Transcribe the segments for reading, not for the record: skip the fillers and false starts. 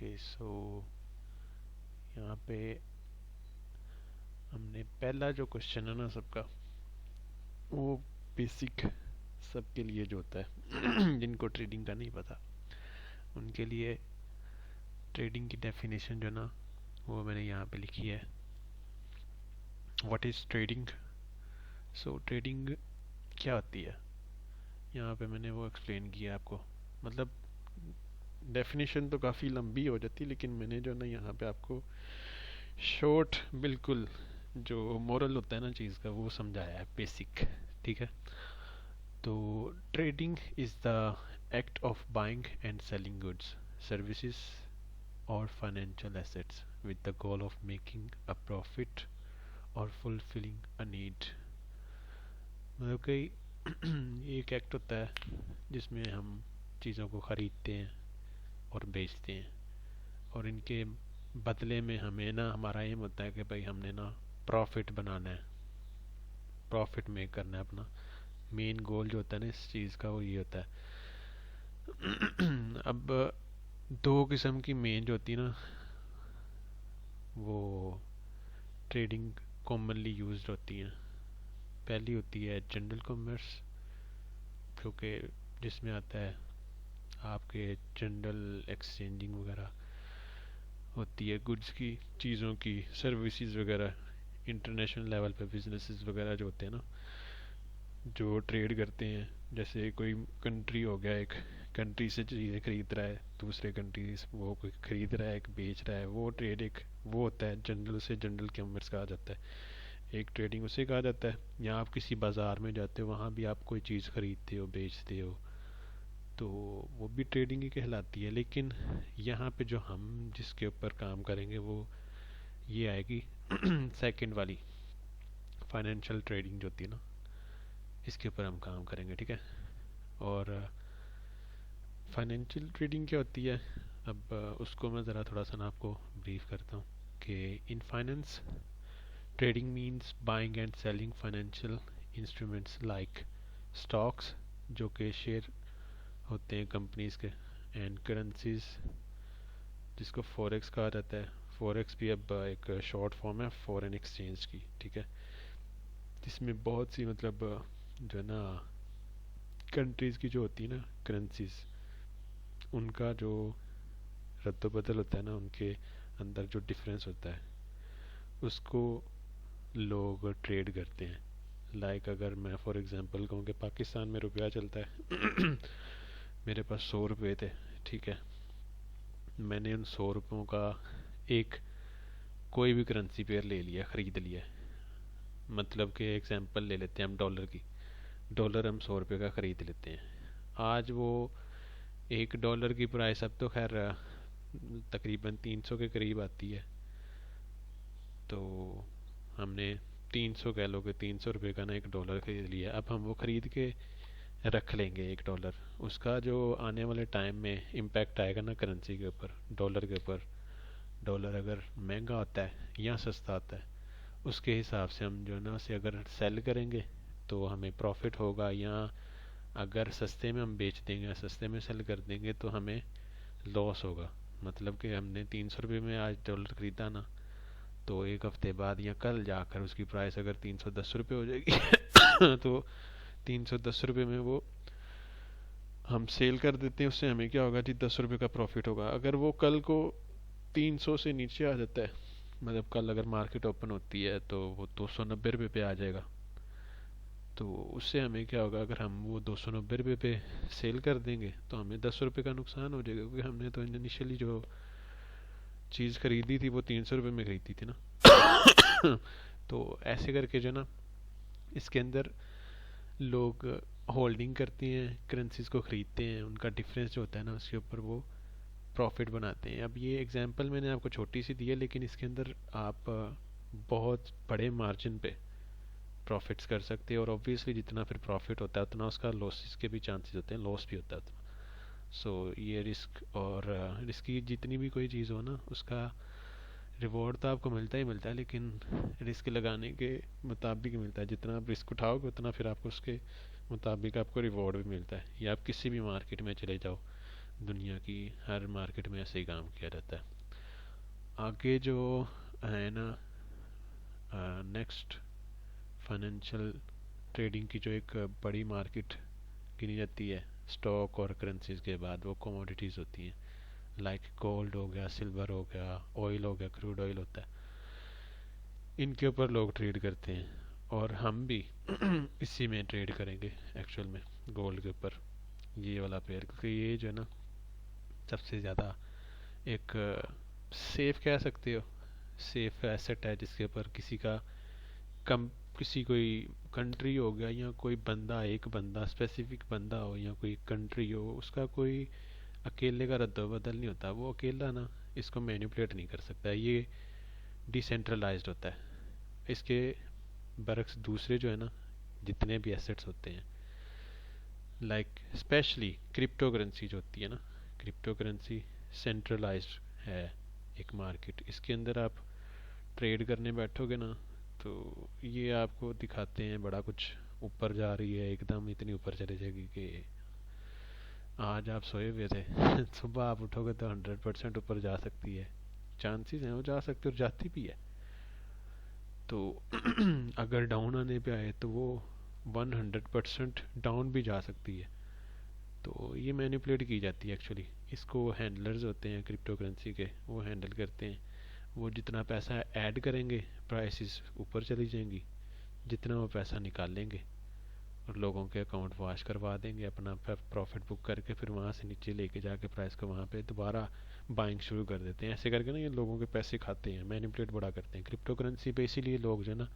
Okay so यहाँ पे हमने पहला जो क्वेश्चन है ना सबका, वो बेसिक सबके लिए जो होता है जिनको ट्रेडिंग का नहीं पता उनके लिए ट्रेडिंग की डेफिनेशन जो ना वो मैंने यहाँ पे लिखी है। What is trading? So trading क्या होती है, यहाँ पे मैंने वो एक्सप्लेन किया आपको। मतलब डेफिनेशन तो काफ़ी लंबी हो जाती है, लेकिन मैंने जो ना यहाँ पे आपको शॉर्ट बिल्कुल जो मोरल होता है ना चीज़ का वो समझाया है, बेसिक। ठीक है, तो trading is the act of buying and selling goods, services और financial assets with the goal of making a profit और फुलफिलिंग अ नीड। मतलब कि ये एक एक्ट होता है जिसमें हम चीज़ों को ख़रीदते हैं और बेचते हैं, और इनके बदले में हमें ना हमारा एम होता है कि भाई हमने ना प्रॉफिट बनाना है, प्रॉफिट मेक करना है। अपना मेन गोल जो होता है ना इस चीज़ का वो ये होता है। अब दो किस्म की मेन जो होती है ना वो ट्रेडिंग कॉमनली यूज्ड होती हैं। पहली होती है जनरल कॉमर्स, जो कि जिसमें आता है आपके जनरल एक्सचेंजिंग वगैरह होती है गुड्स की, चीज़ों की, सर्विसेज वगैरह। इंटरनेशनल लेवल पे बिजनेसेस वगैरह जो होते हैं ना जो ट्रेड करते हैं, जैसे कोई कंट्री हो गया, एक कंट्री से चीज़ें खरीद रहा है, दूसरे कंट्री वो कोई खरीद रहा है, एक बेच रहा है, वो ट्रेड एक वो होता है जनरल से जनरल कॉमर्स कहा जाता है। एक ट्रेडिंग उसे कहा जाता है। या आप किसी बाज़ार में जाते हो, वहाँ भी आप कोई चीज़ खरीदते हो बेचते हो, तो वो भी ट्रेडिंग ही कहलाती है। लेकिन यहाँ पे जो हम जिसके ऊपर काम करेंगे वो ये आएगी सेकंड वाली, फाइनेंशियल ट्रेडिंग जो होती है ना, इसके ऊपर हम काम करेंगे। ठीक है, और फाइनेंशियल ट्रेडिंग क्या होती है, अब उसको मैं ज़रा थोड़ा सा ना आपको ब्रीफ करता हूँ कि in finance trading means buying and selling financial instruments like stocks, जो कि शेयर होते हैं कंपनीज के, एंड करेंसीज जिसको फॉरेक्स कहा जाता है। फॉरेक्स भी अब एक शॉर्ट फॉर्म है फॉरेन एक्सचेंज की। ठीक है, जिसमें बहुत सी मतलब जो है ना कंट्रीज़ की जो होती है ना करेंसीज, उनका जो रद्द-बदल होता है ना, उनके अंदर जो डिफरेंस होता है उसको लोग ट्रेड करते हैं। लाइक अगर मैं फॉर एग्जांपल कहूँ कि पाकिस्तान में रुपया चलता है मेरे पास 100 रुपये थे। ठीक है, मैंने उन 100 रुपयों का एक कोई भी करेंसी पेयर ले लिया, ख़रीद लिया। मतलब कि एग्जांपल ले लेते हैं हम डॉलर की। डॉलर हम 100 रुपये का ख़रीद लेते हैं। आज वो एक डॉलर की प्राइस अब तो खैर तकरीबन 300 के करीब आती है। तो हमने 300 कह लो कि 300 रुपये का ना एक डॉलर खरीद लिया। अब हम वो ख़रीद के रख लेंगे 1 डॉलर। उसका जो आने वाले टाइम में इम्पैक्ट आएगा ना करेंसी के ऊपर, डॉलर के ऊपर, डॉलर अगर महंगा होता है या सस्ता होता है, उसके हिसाब से हम जो है ना उसे अगर सेल करेंगे तो हमें प्रॉफिट होगा, या अगर सस्ते में हम बेच देंगे या सस्ते में सेल कर देंगे तो हमें लॉस होगा। मतलब कि हमने 300 रुपये में आज डॉलर ख़रीदा ना, तो एक हफ्ते बाद या कल जाकर उसकी प्राइस अगर 310 रुपये हो जाएगी तो 310 रुपये में वो हम सेल कर देते हैं। उससे हमें क्या होगा जी, 10 रुपये का प्रॉफिट होगा। अगर वो कल को 300 से नीचे आ जाता है, मतलब कल अगर मार्केट ओपन होती है तो वो 290 रुपये पे आ जाएगा, तो उससे हमें क्या होगा, अगर हम वो 290 रुपये पे सेल कर देंगे तो हमें 10 रुपये का नुकसान हो जाएगा, क्योंकि हमने तो इनिशियली जो चीज़ खरीदी थी वो 300 रुपये में खरीदी थी ना। तो ऐसे करके जो ना इसके अंदर लोग होल्डिंग करते हैं, करेंसीज को ख़रीदते हैं, उनका डिफरेंस जो होता है ना उसके ऊपर वो प्रॉफिट बनाते हैं। अब ये एग्जांपल मैंने आपको छोटी सी दी है, लेकिन इसके अंदर आप बहुत बड़े मार्जिन पे प्रॉफिट्स कर सकते हैं, और ऑब्वियसली जितना फिर प्रॉफिट होता है उतना उसका लॉसेस के भी चांसेस होते हैं, लॉस भी होता है उतना। सो ये रिस्क, और रिस्क की जितनी भी कोई चीज़ हो ना उसका रिवॉर्ड तो आपको मिलता ही मिलता है, लेकिन रिस्क लगाने के मुताबिक मिलता है। जितना आप रिस्क उठाओगे उतना फिर आपको उसके मुताबिक आपको रिवॉर्ड भी मिलता है। या आप किसी भी मार्केट में चले जाओ, दुनिया की हर मार्केट में ऐसे ही काम किया जाता है। आगे जो है ना, नेक्स्ट फाइनेंशियल ट्रेडिंग की जो एक बड़ी मार्केट गिनी जाती है स्टॉक और करेंसीज के बाद, वो कमोडिटीज़ होती हैं। लाइक गोल्ड हो गया, सिल्वर हो गया, ऑयल हो गया, क्रूड ऑयल होता है। इनके ऊपर लोग ट्रेड करते हैं और हम भी इसी में ट्रेड करेंगे एक्चुअल में, गोल्ड के ऊपर, ये वाला पेयर, क्योंकि ये जो है ना सबसे ज़्यादा एक सेफ कह सकते हो, सेफ एसेट है जिसके ऊपर किसी का कम, किसी कोई कंट्री हो गया या कोई बंदा, एक बंदा स्पेसिफिक बंदा हो या कोई कंट्री हो, उसका कोई अकेले का रद्दोबदल नहीं होता। वो अकेला ना इसको मैनिपुलेट नहीं कर सकता, ये डिसेंट्रलाइज्ड होता है। इसके बरक्स दूसरे जो है ना जितने भी एसेट्स होते हैं, लाइक स्पेशली क्रिप्टो करेंसी जो होती है ना, क्रिप्टो करेंसी सेंट्रलाइज्ड है एक मार्केट। इसके अंदर आप ट्रेड करने बैठोगे ना तो ये आपको दिखाते हैं बड़ा कुछ ऊपर जा रही है, एकदम इतनी ऊपर चले जाएगी कि आज आप सोए हुए थे सुबह आप उठोगे तो 100% ऊपर जा सकती है, चांसेस हैं वो जा सकती है और जाती भी है। तो अगर डाउन आने पे आए तो वो 100% डाउन भी जा सकती है। तो ये मैनिपुलेट की जाती है एक्चुअली। इसको हैंडलर्स होते हैं क्रिप्टो करेंसी के, वो हैंडल करते हैं। वो जितना पैसा ऐड करेंगे प्राइसेस ऊपर चली जाएंगी, जितना वो पैसा निकालेंगे और लोगों के अकाउंट वॉश करवा देंगे अपना प्रॉफिट बुक करके, फिर वहाँ से नीचे लेके जाके प्राइस को वहाँ पे दोबारा बाइंग शुरू कर देते हैं। ऐसे करके ना ये लोगों के पैसे खाते हैं, मैनिपुलेट बड़ा करते हैं क्रिप्टो करेंसी पे। इसीलिए लोग जो है ना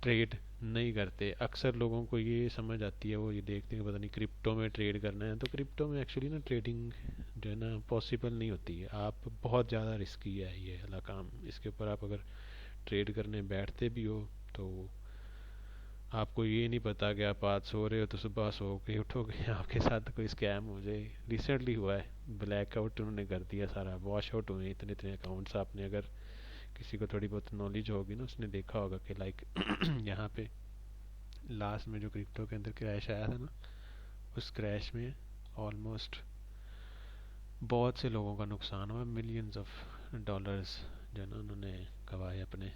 ट्रेड नहीं करते। अक्सर लोगों को ये समझ आती है, वो ये देखते हैं कि पता नहीं क्रिप्टो में ट्रेड करना है, तो क्रिप्टो में एक्चुअली ना ट्रेडिंग जो है ना पॉसिबल नहीं होती है। आप बहुत ज़्यादा रिस्की है ये वाला काम। इसके ऊपर आप अगर ट्रेड करने बैठते भी हो तो आपको ये नहीं पता कि आप आज सो रहे हो तो सुबह सो के उठोगे आपके साथ कोई स्कैम हो जाए। रिसेंटली हुआ है, ब्लैकआउट उन्होंने कर दिया सारा, वॉश आउट हुए इतने इतने अकाउंट्स। आपने अगर किसी को थोड़ी बहुत नॉलेज होगी ना, उसने देखा होगा कि लाइक यहाँ पे लास्ट में जो क्रिप्टो के अंदर क्रैश आया था ना, उस क्रैश में ऑलमोस्ट बहुत से लोगों का नुकसान हुआ, मिलियंस ऑफ डॉलर्स जो है ना उन्होंने गंवाए अपने।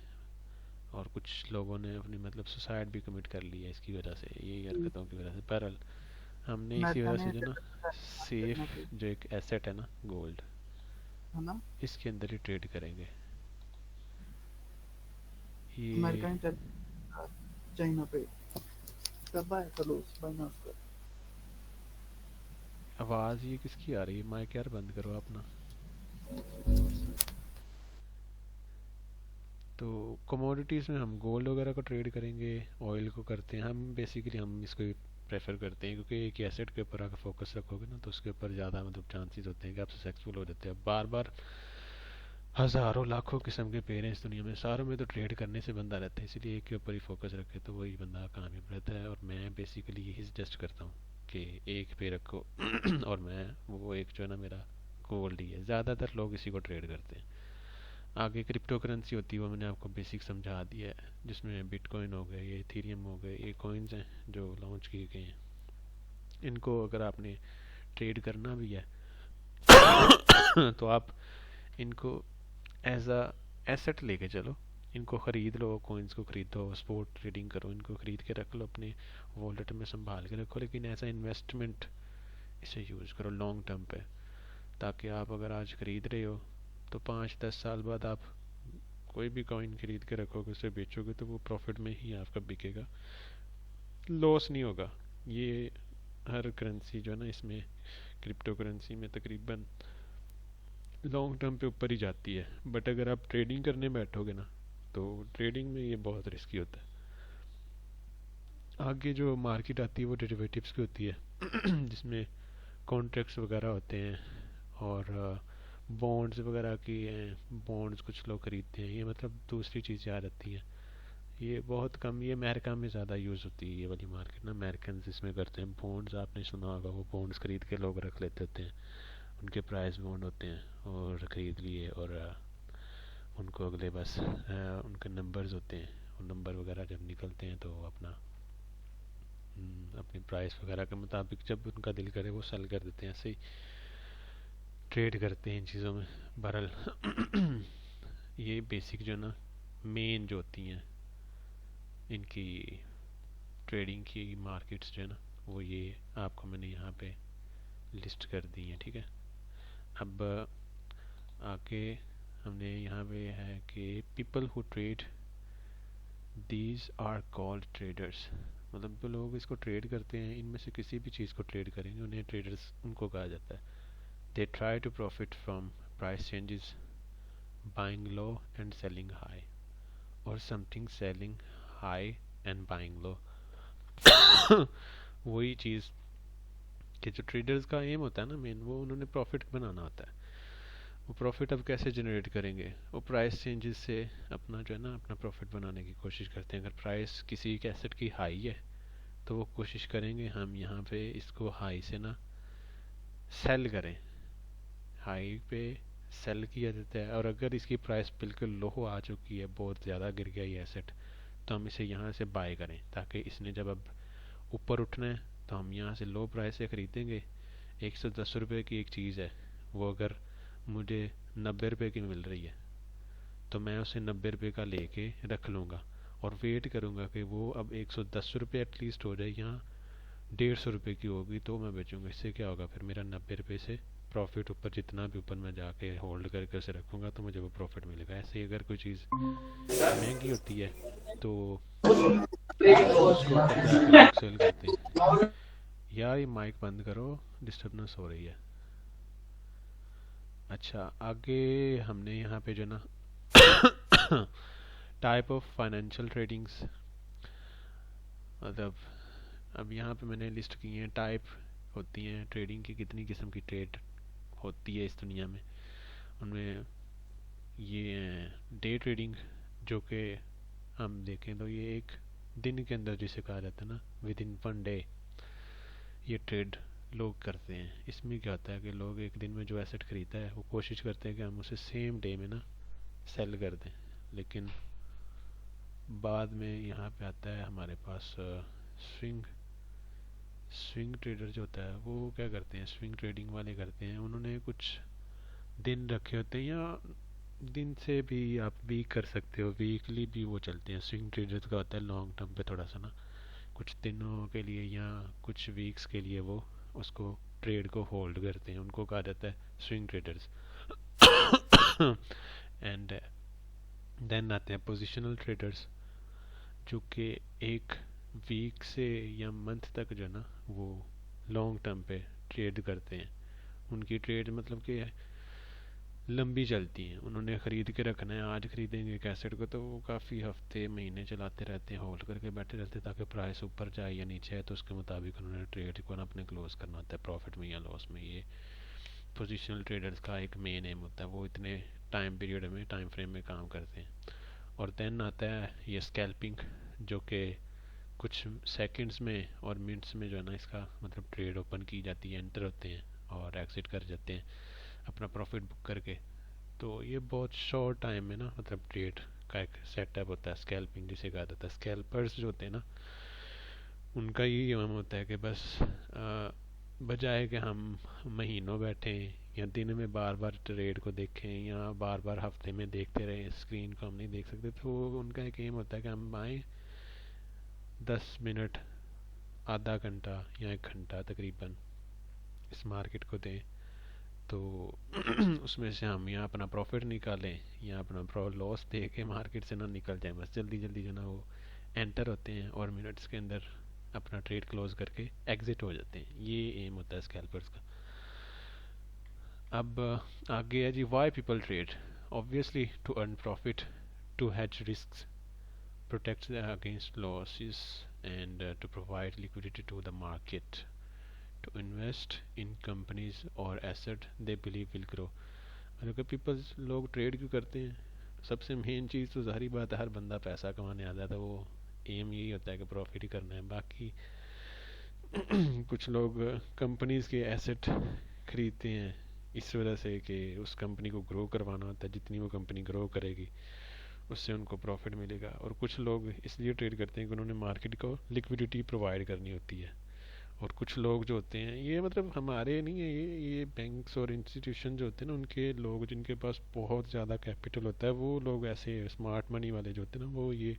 और कुछ लोगों ने अपनी मतलब सुसाइड भी कमिट कर लिया इसकी वजह से, यही हरकतों की वजह से। बहरहाल हमने इसी वजह मैंने से जो ना मार्केट में सेफ भी जो एक एसेट है ना गोल्ड, है ना, इसके अंदर ही ट्रेड करेंगे। अमेरिका ये इंटेलिजेंस चाइना पे कब आया था लॉस बाइनांस का। आवाज़ ये किसकी आ रही है? माइक यार बंद करो अपना। तो कमोडिटीज़ में हम गोल्ड वगैरह को ट्रेड करेंगे, ऑयल को करते हैं हम। बेसिकली हम इसको प्रेफर करते हैं क्योंकि एक एसेट के ऊपर अगर फोकस रखोगे ना तो उसके ऊपर ज़्यादा मतलब चांसेस होते हैं कि आप सक्सेसफुल हो जाते हैं। बार बार हज़ारों लाखों किस्म के पेड़ हैं इस दुनिया में, सारों में तो ट्रेड करने से बंदा रहता है, इसलिए एक के ऊपर ही फोकस रखे तो वही बंदा कामयाब रहता है। और मैं बेसिकली यही सजेस्ट करता हूँ कि एक पे रखो और मैं वो एक जो है ना मेरा गोल्ड ही है। ज़्यादातर लोग इसी को ट्रेड करते हैं। आगे क्रिप्टो करेंसी होती है वो मैंने आपको बेसिक समझा दिया है, जिसमें बिटकॉइन हो गए, ये इथेरियम हो गए, ये कॉइन्स हैं जो लॉन्च किए गए हैं। इनको अगर आपने ट्रेड करना भी है तो आप इनको एज अ एसेट लेके चलो, इनको ख़रीद लो, कॉइन्स को ख़रीदो, स्पॉट ट्रेडिंग करो, इनको ख़रीद के रख लो अपने वॉलेट में संभाल के रखो, लेकिन एज अ इन्वेस्टमेंट इसे यूज़ करो लॉन्ग टर्म पे। ताकि आप अगर आज ख़रीद रहे हो तो 5-10 साल बाद आप कोई भी कॉइन खरीद के रखोगे, उसे बेचोगे तो वो प्रॉफिट में ही आपका बिकेगा, लॉस नहीं होगा। ये हर करेंसी जो है ना इसमें क्रिप्टो करेंसी में तकरीबन लॉन्ग टर्म पे ऊपर ही जाती है। बट अगर आप ट्रेडिंग करने बैठोगे ना तो ट्रेडिंग में ये बहुत रिस्की होता है। आगे जो मार्केट आती है वो डेरिवेटिव्स की होती है जिसमें कॉन्ट्रैक्ट्स वगैरह होते हैं और बॉन्ड्स वगैरह की हैं। बॉन्ड्स कुछ लोग खरीदते हैं, ये मतलब दूसरी चीज़ें आ जाती हैं। ये बहुत कम, ये अमेरिका में ज़्यादा यूज़ होती है ये वाली मार्केट ना, अमेरिकन इसमें करते हैं। बॉन्ड्स आपने सुना होगा, वो बॉन्ड्स खरीद के लोग रख लेते होते हैं, उनके प्राइस बॉन्ड होते हैं और खरीद लिए और उनको अगले बस उनके नंबर्स होते हैं, वो नंबर वगैरह जब निकलते हैं तो अपना अपनी प्राइस वगैरह के मुताबिक जब उनका दिल करे वो सेल कर देते हैं ऐसे ही। ट्रेड करते हैं इन चीज़ों में। बहरहाल ये बेसिक जो ना मेन जो होती हैं इनकी ट्रेडिंग की मार्केट्स जो है ना, वो ये आपको मैंने यहाँ पे लिस्ट कर दी हैं, ठीक है। अब आके हमने यहाँ पे है कि people who trade these are called traders, मतलब जो लोग इसको ट्रेड करते हैं इनमें से किसी भी चीज़ को ट्रेड करेंगे उन्हें ट्रेडर्स उनको कहा जाता है। They try to profit from price changes, buying low and selling high, और something selling high and buying low. वही चीज़ कि जो ट्रेडर्स का एम होता है ना मेन, वो उन्होंने प्रॉफिट बनाना होता है। वो प्रॉफिट अब कैसे जनरेट करेंगे, वो प्राइस चेंजेस से अपना जो है ना अपना प्रॉफिट बनाने की कोशिश करते हैं। अगर प्राइस किसी एक एसेट की हाई है तो वो कोशिश करेंगे हम यहाँ पे इसको हाई से ना सेल करें, हाई पे सेल किया जाता है। और अगर इसकी प्राइस बिल्कुल लो आ चुकी है, बहुत ज़्यादा गिर गया ये एसेट, तो हम इसे यहाँ से बाय करें, ताकि इसने जब अब ऊपर उठना है तो हम यहाँ से लो प्राइस से ख़रीदेंगे। 110 रुपये की एक चीज़ है, वो अगर मुझे 90 रुपये की मिल रही है तो मैं उसे 90 रुपये का लेके रख लूँगा और वेट करूँगा कि वो अब 110 रुपये एटलीस्ट हो जाए, यहाँ 150 रुपये की होगी तो मैं बेचूँगा। इससे क्या होगा, फिर मेरा 90 रुपये से प्रॉफिट ऊपर, जितना भी ऊपर मैं जाके होल्ड करके उसे रखूँगा तो मुझे वो प्रॉफिट मिलेगा। ऐसे ही अगर कोई चीज़ महंगी होती है तो उसको ऊपर जाके लोग सेल करते हैं। यार ये माइक बंद करो, डिस्टर्बनेस हो रही है। अच्छा, आगे हमने यहाँ पे जो ना टाइप ऑफ फाइनेंशियल ट्रेडिंग्स, मतलब अब यहाँ पे मैंने लिस्ट की हैं टाइप होती हैं ट्रेडिंग की, कितनी किस्म की ट्रेड होती है इस दुनिया में। उनमें ये डे ट्रेडिंग, जो कि हम देखें तो ये एक दिन के अंदर जिसे कहा जाता है ना, विद इन वन डे ये ट्रेड लोग करते हैं। इसमें क्या होता है कि लोग एक दिन में जो एसेट खरीदता है वो कोशिश करते हैं कि हम उसे सेम डे में ना सेल कर दें। लेकिन बाद में यहाँ पे आता है हमारे पास स्विंग स्विंग ट्रेडर जो होता है, वो क्या करते हैं, स्विंग ट्रेडिंग वाले करते हैं, उन्होंने कुछ दिन रखे होते हैं, या दिन से भी आप वीक कर सकते हो, वीकली भी वो चलते हैं। स्विंग ट्रेडर्स का होता है लॉन्ग टर्म पे थोड़ा सा ना, कुछ दिनों के लिए या कुछ वीक्स के लिए वो उसको ट्रेड को होल्ड करते हैं, उनको कहा जाता है स्विंग ट्रेडर्स। एंड देन आते हैं पोजिशनल ट्रेडर्स, जो कि एक वीक से या मंथ तक जो है ना वो लॉन्ग टर्म पे ट्रेड करते हैं। उनकी ट्रेड मतलब कि लंबी चलती हैं, उन्होंने ख़रीद के रखना है, आज ख़रीदेंगे एक एसेट को तो वो काफ़ी हफ्ते महीने चलाते रहते हैं, होल्ड करके बैठे रहते हैं, ताकि प्राइस ऊपर जाए या नीचे है तो उसके मुताबिक उन्होंने ट्रेड को ना अपने क्लोज करना होता है, प्रॉफिट में या लॉस में। ये पोजिशनल ट्रेडर्स का एक मेन एम होता है, वो इतने टाइम पीरियड में, टाइम फ्रेम में काम करते हैं। और देन आता है ये स्कैल्पिंग, जो कि कुछ सेकंड्स में और मिनट्स में जो है ना इसका मतलब ट्रेड ओपन की जाती है, एंटर होते हैं और एग्जिट कर जाते हैं अपना प्रॉफिट बुक करके। तो ये बहुत शॉर्ट टाइम में ना मतलब ट्रेड का एक सेटअप होता है स्कैल्पिंग जिसे कहा जाता है। स्कैल्पर्स जो होते हैं ना, उनका यही एम होता है कि बस बजाय कि हम महीनों बैठें या दिन में बार बार ट्रेड को देखें या बार बार हफ्ते में देखते रहें, स्क्रीन को हम नहीं देख सकते, तो उनका एक एम होता है कि हम आए 10 मिनट, आधा घंटा या 1 घंटा तकरीबन इस मार्केट को दें, तो उसमें से हम या अपना प्रॉफिट निकालें या अपना लॉस दे के मार्केट से ना निकल जाए। बस जल्दी जल्दी जो ना वो एंटर होते हैं और मिनट्स के अंदर अपना ट्रेड क्लोज करके एग्जिट हो जाते हैं। ये एम होता है स्कैल्पर्स का। अब आगे है जी why people trade. Obviously to earn profit, to hedge risks, protect against losses, and to provide liquidity to the market, to invest in companies or asset they believe will grow। अगर people लोग trade क्यों करते हैं, सबसे main चीज़ तो ज़ाहिर बात है, हर बंदा पैसा कमाने आता है तो वो एम यही होता है कि प्रॉफिट ही करना है। बाकी कुछ लोग कंपनीज के एसेट खरीदते हैं इस वजह से कि उस कंपनी को ग्रो करवाना होता है, जितनी वो कंपनी ग्रो करेगी उससे उनको प्रॉफिट मिलेगा। और कुछ लोग इसलिए ट्रेड करते हैं कि उन्होंने मार्केट को लिक्विडिटी प्रोवाइड करनी होती है, और कुछ लोग जो होते हैं, ये मतलब हमारे नहीं है, ये बैंक्स और इंस्टीट्यूशन जो होते हैं ना, उनके लोग जिनके पास बहुत ज़्यादा कैपिटल होता है, वो लोग ऐसे स्मार्ट मनी वाले जो होते हैं ना, वो ये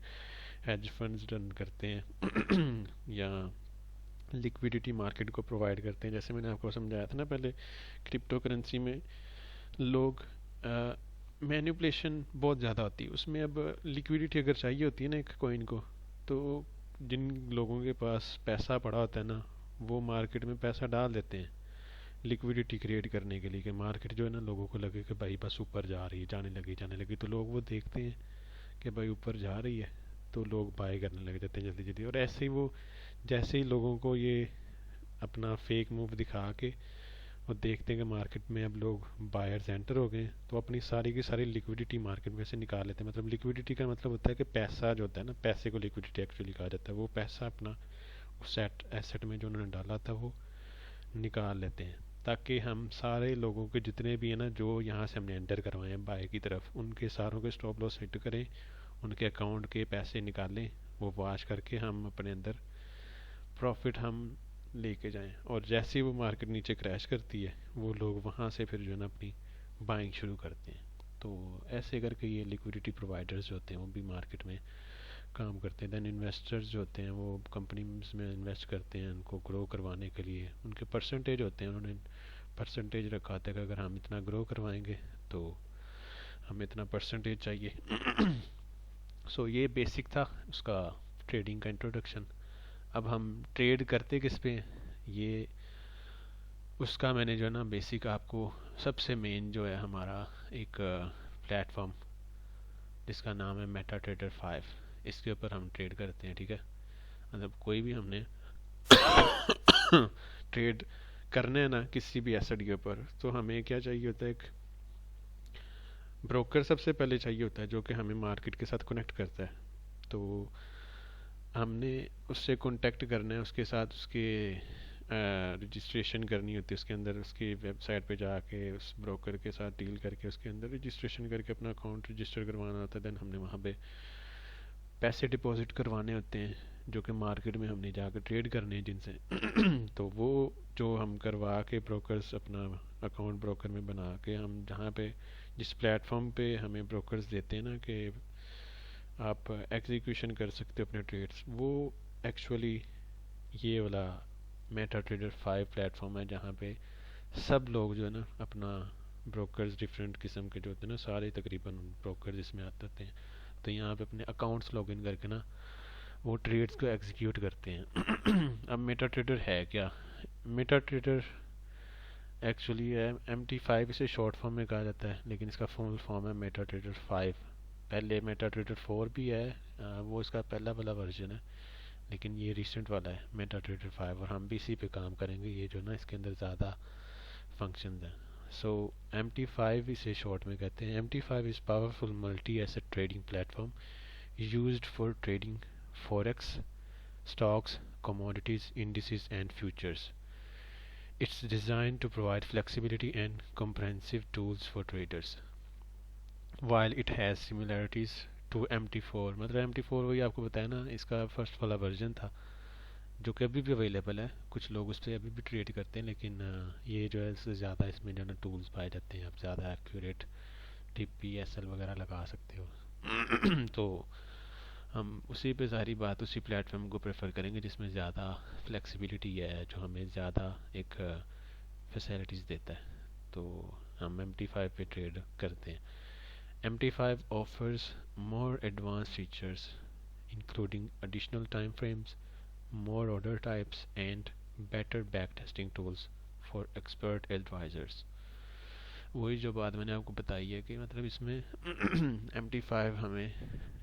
हेज फंड्स रन करते हैं या लिक्विडिटी मार्केट को प्रोवाइड करते हैं। जैसे मैंने आपको समझाया था ना पहले, क्रिप्टो करेंसी में लोग मैनिपुलेशन बहुत ज़्यादा होती है उसमें। अब लिक्विडिटी अगर चाहिए होती है ना एक कॉइन को, तो जिन लोगों के पास पैसा पड़ा होता है ना, वो मार्केट में पैसा डाल देते हैं लिक्विडिटी क्रिएट करने के लिए, कि मार्केट जो है ना, लोगों को लगे कि भाई बस ऊपर जा रही है, जाने लगी, तो लोग वो देखते हैं कि भाई ऊपर जा रही है, तो लोग बाय करने लग जाते हैं जल्दी जल्दी। और ऐसे ही वो, जैसे ही लोगों को ये अपना फेक मूव दिखा के और देखते हैं कि मार्केट में अब लोग बायर्स एंटर हो गए, तो अपनी सारी की सारी लिक्विडिटी मार्केट में से निकाल लेते हैं। मतलब लिक्विडिटी का मतलब होता है कि पैसा जो होता है ना, पैसे को लिक्विडिटी एक्चुअली कहा जाता है। वो पैसा अपना उस एसेट में जो उन्होंने डाला था वो निकाल लेते हैं, ताकि हम सारे लोगों के जितने भी है ना, जो यहाँ से हमने एंटर करवाए हैं बाय की तरफ, उनके सारों के स्टॉप लॉस हिट करें, उनके अकाउंट के पैसे निकालें, वो वॉश करके हम अपने अंदर प्रॉफिट हम लेके जाएं। और जैसे ही वो मार्केट नीचे क्रैश करती है, वो लोग वहाँ से फिर जो है ना अपनी बाइंग शुरू करते हैं। तो ऐसे करके ये लिक्विडिटी प्रोवाइडर्स जो होते हैं वो भी मार्केट में काम करते हैं। देन इन्वेस्टर्स जो होते हैं वो कंपनीज में इन्वेस्ट करते हैं उनको ग्रो करवाने के लिए। उनके परसेंटेज होते हैं, उन्होंने परसेंटेज रखा होता है कि अगर हम इतना ग्रो करवाएंगे तो हमें इतना परसेंटेज चाहिए। सो ये बेसिक था उसका, ट्रेडिंग का इंट्रोडक्शन। अब हम ट्रेड करते किस पे हैं, ये उसका मैंने जो है ना बेसिक आपको, सबसे मेन जो है हमारा एक प्लेटफॉर्म जिसका नाम है मेटा ट्रेडर 5, इसके ऊपर हम ट्रेड करते हैं। ठीक है, मतलब कोई भी हमने ट्रेड करना है ना किसी भी एसेट के ऊपर, तो हमें क्या चाहिए होता है, एक ब्रोकर सबसे पहले चाहिए होता है जो कि हमें मार्केट के साथ कनेक्ट करता है। तो हमने उससे कांटेक्ट करना है, उसके साथ उसके रजिस्ट्रेशन करनी होती है, उसके अंदर उसकी वेबसाइट पे जाके उस ब्रोकर के साथ डील करके उसके अंदर रजिस्ट्रेशन करके अपना अकाउंट रजिस्टर करवाना होता है। देन हमने वहाँ पे पैसे डिपॉजिट करवाने होते हैं जो कि मार्केट में हमने जाकर ट्रेड करने हैं जिनसे। तो वो जो हम करवा के ब्रोकर्स अपना अकाउंट ब्रोकर में बना के, हम जहाँ पे जिस प्लेटफॉर्म पे हमें ब्रोकर्स देते हैं ना कि आप एग्जीक्यूशन कर सकते हो अपने ट्रेड्स, वो एक्चुअली ये वाला मेटा ट्रेडर 5 प्लेटफॉर्म है, जहाँ पे सब लोग जो है ना अपना ब्रोकर्स डिफरेंट किस्म के जो होते हैं ना, सारे तकरीबन ब्रोकर्स इसमें आते होते हैं। तो यहाँ पे अपने अकाउंट्स लॉगिन करके ना वो ट्रेड्स को एग्जीक्यूट करते हैं। अब मेटा ट्रेडर है क्या? मेटा ट्रेडर एक्चुअली है MT5, इसे शॉर्ट फॉर्म में कहा जाता है, लेकिन इसका फुल फॉर्म है मेटा ट्रेडर 5। पहले मेटा ट्रेडर 4 भी है, वो इसका पहला वाला वर्जन है, लेकिन ये रिसेंट वाला है मेटा ट्रेडर 5, और हम भी इसी पे काम करेंगे। ये जो ना इसके अंदर ज़्यादा फंक्शंस हैं। सो MT5 इसे शॉर्ट में कहते हैं। MT5 is powerful multi asset trading platform used for trading forex, stocks, commodities, indices, and futures. It's designed to provide flexibility and comprehensive tools for traders. While it has similarities to MT4, मतलब MT4 वही आपको बताया ना, इसका first वाला version था जो कि अभी भी अवेलेबल है। कुछ लोग उस पर अभी भी ट्रेड करते हैं, लेकिन ये जो है इससे ज़्यादा इसमें जो है ना टूल्स पाए जाते हैं, आप ज़्यादा एक्यूरेट TP SL वगैरह लगा सकते हो। तो हम उसी पे सारी बात, उसी प्लेटफॉर्म को प्रेफर करेंगे जिसमें ज़्यादा फ्लेक्सिबिलिटी है, जो हमें ज़्यादा एक फैसिलिटीज़ देता है। तो हम MT5 पे ट्रेड करते हैं। MT5 offers more advanced features including additional time frames, more order types and better backtesting tools for expert advisors. वही जो बात मैंने आपको बताई है कि मतलब इसमें MT5 हमें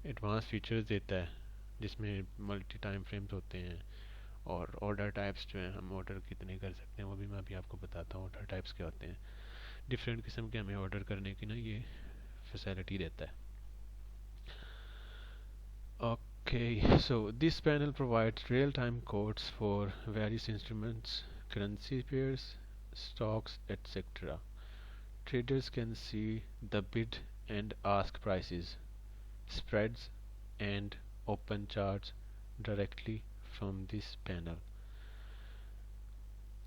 एडवांस फीचर्स देता है जिसमें मल्टी टाइम फ्रेम्स होते हैं, और ऑर्डर टाइप्स जो हैं, हम ऑर्डर कितने कर सकते हैं वो भी मैं अभी आपको बताता हूँ। ऑर्डर टाइप्स क्या होते हैं, डिफरेंट किस्म के हमें ऑर्डर करने की ना ये फैसिलिटी देता है। Okay, so this panel provides real-time quotes for various instruments, currency pairs, stocks, etc. Traders can see the bid and ask prices, spreads, and open charts directly from this panel.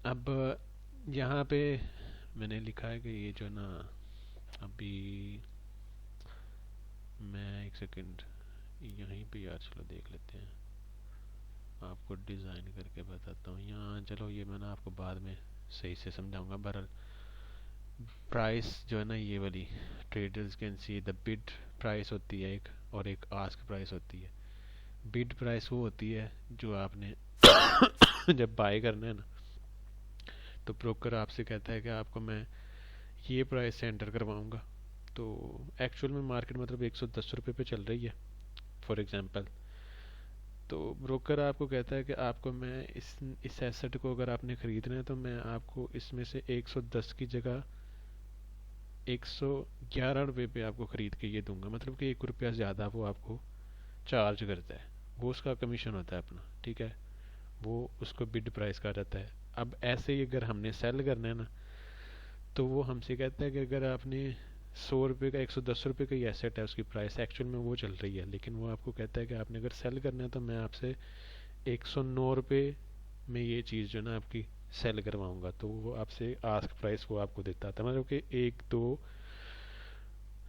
अब यहाँ पे मैंने लिखा है कि ये जो ना, अभी मैं एक सेकंड यहीं पे यार, चलो देख लेते हैं, आपको डिज़ाइन करके बताता हूँ यहाँ। चलो ये मैं ना आपको बाद में सही से समझाऊंगा। बहरहाल प्राइस जो है ना, ये वाली traders can see the bid price होती है एक, और एक आस्क प्राइस होती है। बिड प्राइस वो होती है जो आपने जब बाय करना है ना, तो ब्रोकर आपसे कहता है कि आपको मैं ये प्राइस से एंटर करवाऊंगा। तो एक्चुअल में मार्केट मतलब 110 रुपये पे चल रही है फॉर एग्जांपल। तो ब्रोकर आपको कहता है कि आपको मैं इस एसेट को अगर आपने ख़रीदना है तो मैं आपको इसमें से 110 की जगह 111 रुपये पे आपको ख़रीद के ये दूंगा, मतलब कि 1 रुपया ज़्यादा वो आपको चार्ज करता है। वो उसका कमीशन होता है अपना, ठीक है। वो उसको बिड प्राइस कहा जाता है। अब ऐसे ही अगर हमने सेल करना है ना, तो वो हमसे कहता है कि अगर आपने 100 रुपये का 110 रुपये का ही एसेट है, उसकी प्राइस एक्चुअल में वो चल रही है, लेकिन वो आपको कहता है कि आपने अगर सेल करना है तो मैं आपसे 109 रुपये में ये चीज़ जो है ना आपकी सेल करवाऊंगा। तो वो आपसे आस्क प्राइस वो आपको देता था, मतलब कि 1-2